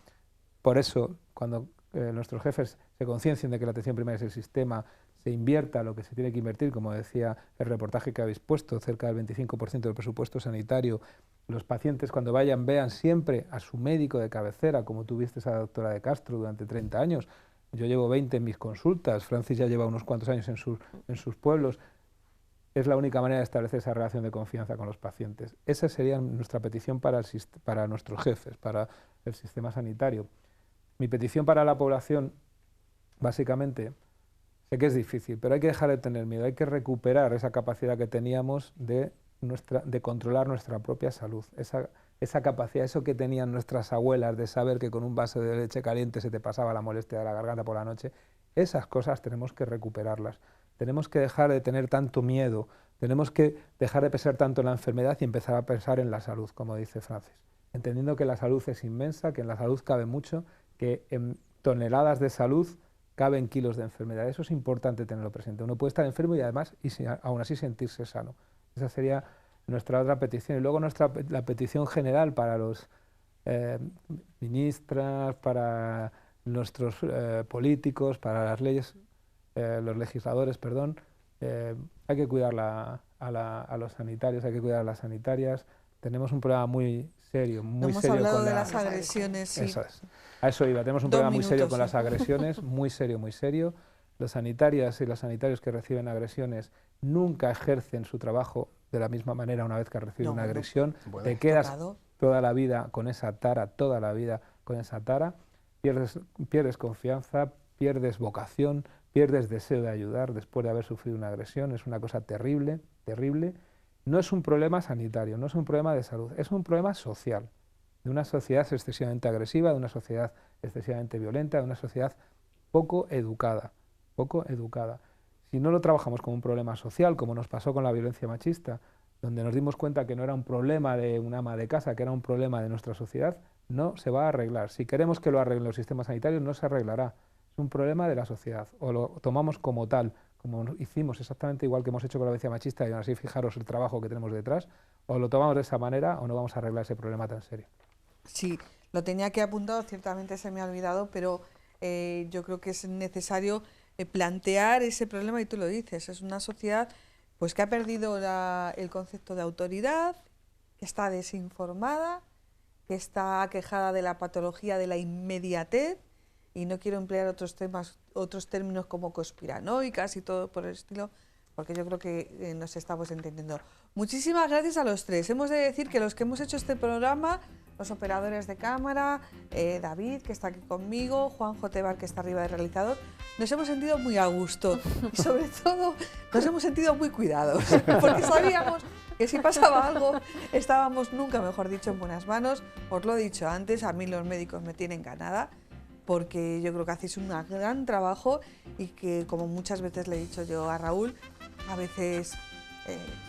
Por eso, cuando nuestros jefes se conciencien de que la atención primaria es el sistema, se invierta lo que se tiene que invertir, como decía el reportaje que habéis puesto, cerca del 25% del presupuesto sanitario. Los pacientes, cuando vayan, vean siempre a su médico de cabecera, como tú viste a la doctora de Castro durante 30 años. Yo llevo 20 en mis consultas, Francis ya lleva unos cuantos años en sus pueblos. Es la única manera de establecer esa relación de confianza con los pacientes. Esa sería nuestra petición para nuestros jefes, para el sistema sanitario. Mi petición para la población, básicamente, sé que es difícil, pero hay que dejar de tener miedo, hay que recuperar esa capacidad que teníamos de controlar nuestra propia salud, esa capacidad, eso que tenían nuestras abuelas de saber que con un vaso de leche caliente se te pasaba la molestia de la garganta por la noche. Esas cosas tenemos que recuperarlas, tenemos que dejar de tener tanto miedo, tenemos que dejar de pensar tanto en la enfermedad y empezar a pensar en la salud, como dice Francis, entendiendo que la salud es inmensa, que en la salud cabe mucho, que toneladas de salud caben kilos de enfermedad. Eso es importante tenerlo presente. Uno puede estar enfermo y además, aún así, sentirse sano. Esa sería nuestra otra petición. Y luego la petición general para los ministras, para nuestros políticos, para las leyes, los legisladores, perdón, hay que cuidar a los sanitarios, hay que cuidar a las sanitarias. Tenemos un problema muy serio, muy serio. Hemos hablado de las agresiones, sí. Eso es. A eso iba. Tenemos un problema muy serio con las agresiones, muy serio, muy serio. Las sanitarias y los sanitarios que reciben agresiones nunca ejercen su trabajo de la misma manera una vez que reciben una agresión. Te quedas toda la vida con esa tara, toda la vida con esa tara. Pierdes confianza, pierdes vocación, pierdes deseo de ayudar después de haber sufrido una agresión. Es una cosa terrible, terrible. No es un problema sanitario, no es un problema de salud, es un problema social, de una sociedad excesivamente agresiva, de una sociedad excesivamente violenta, de una sociedad poco educada, poco educada. Si no lo trabajamos como un problema social, como nos pasó con la violencia machista, donde nos dimos cuenta que no era un problema de un ama de casa, que era un problema de nuestra sociedad, no se va a arreglar. Si queremos que lo arreglen los sistemas sanitarios, no se arreglará. Es un problema de la sociedad, o lo tomamos como tal, como hicimos exactamente igual que hemos hecho con la violencia machista, y así fijaros el trabajo que tenemos detrás, o lo tomamos de esa manera o no vamos a arreglar ese problema tan serio. Sí, lo tenía aquí apuntado, ciertamente se me ha olvidado, pero yo creo que es necesario plantear ese problema, y tú lo dices, es una sociedad pues que ha perdido el concepto de autoridad, que está desinformada, que está aquejada de la patología de la inmediatez, y no quiero emplear otros términos como conspiranoicas y todo por el estilo, porque yo creo que nos estamos entendiendo. Muchísimas gracias a los tres. Hemos de decir que los que hemos hecho este programa, los operadores de cámara, David, que está aquí conmigo, Juanjo Tebar, que está arriba del realizador, nos hemos sentido muy a gusto y sobre todo nos hemos sentido muy cuidados, porque sabíamos que si pasaba algo estábamos, nunca mejor dicho, en buenas manos. Os lo he dicho antes, a mí los médicos me tienen ganada, porque yo creo que hacéis un gran trabajo y que, como muchas veces le he dicho yo a Raúl, a veces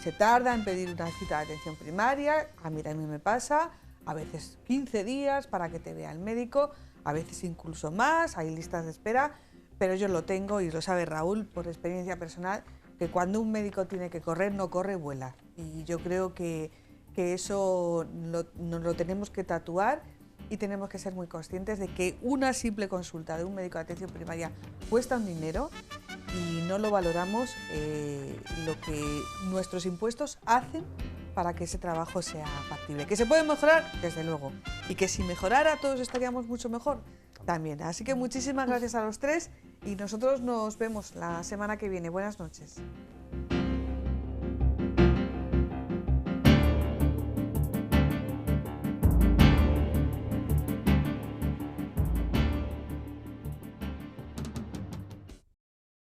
se tarda en pedir una cita de atención primaria, a mí me pasa, a veces 15 días para que te vea el médico, a veces incluso más, hay listas de espera, pero yo lo tengo y lo sabe Raúl por experiencia personal, que cuando un médico tiene que correr, no corre, vuela. Y yo creo que eso nos lo tenemos que tatuar. Y tenemos que ser muy conscientes de que una simple consulta de un médico de atención primaria cuesta un dinero y no lo valoramos lo que nuestros impuestos hacen para que ese trabajo sea factible. ¿Que se puede mejorar? Desde luego. Y que si mejorara todos estaríamos mucho mejor también. Así que muchísimas gracias a los tres y nosotros nos vemos la semana que viene. Buenas noches.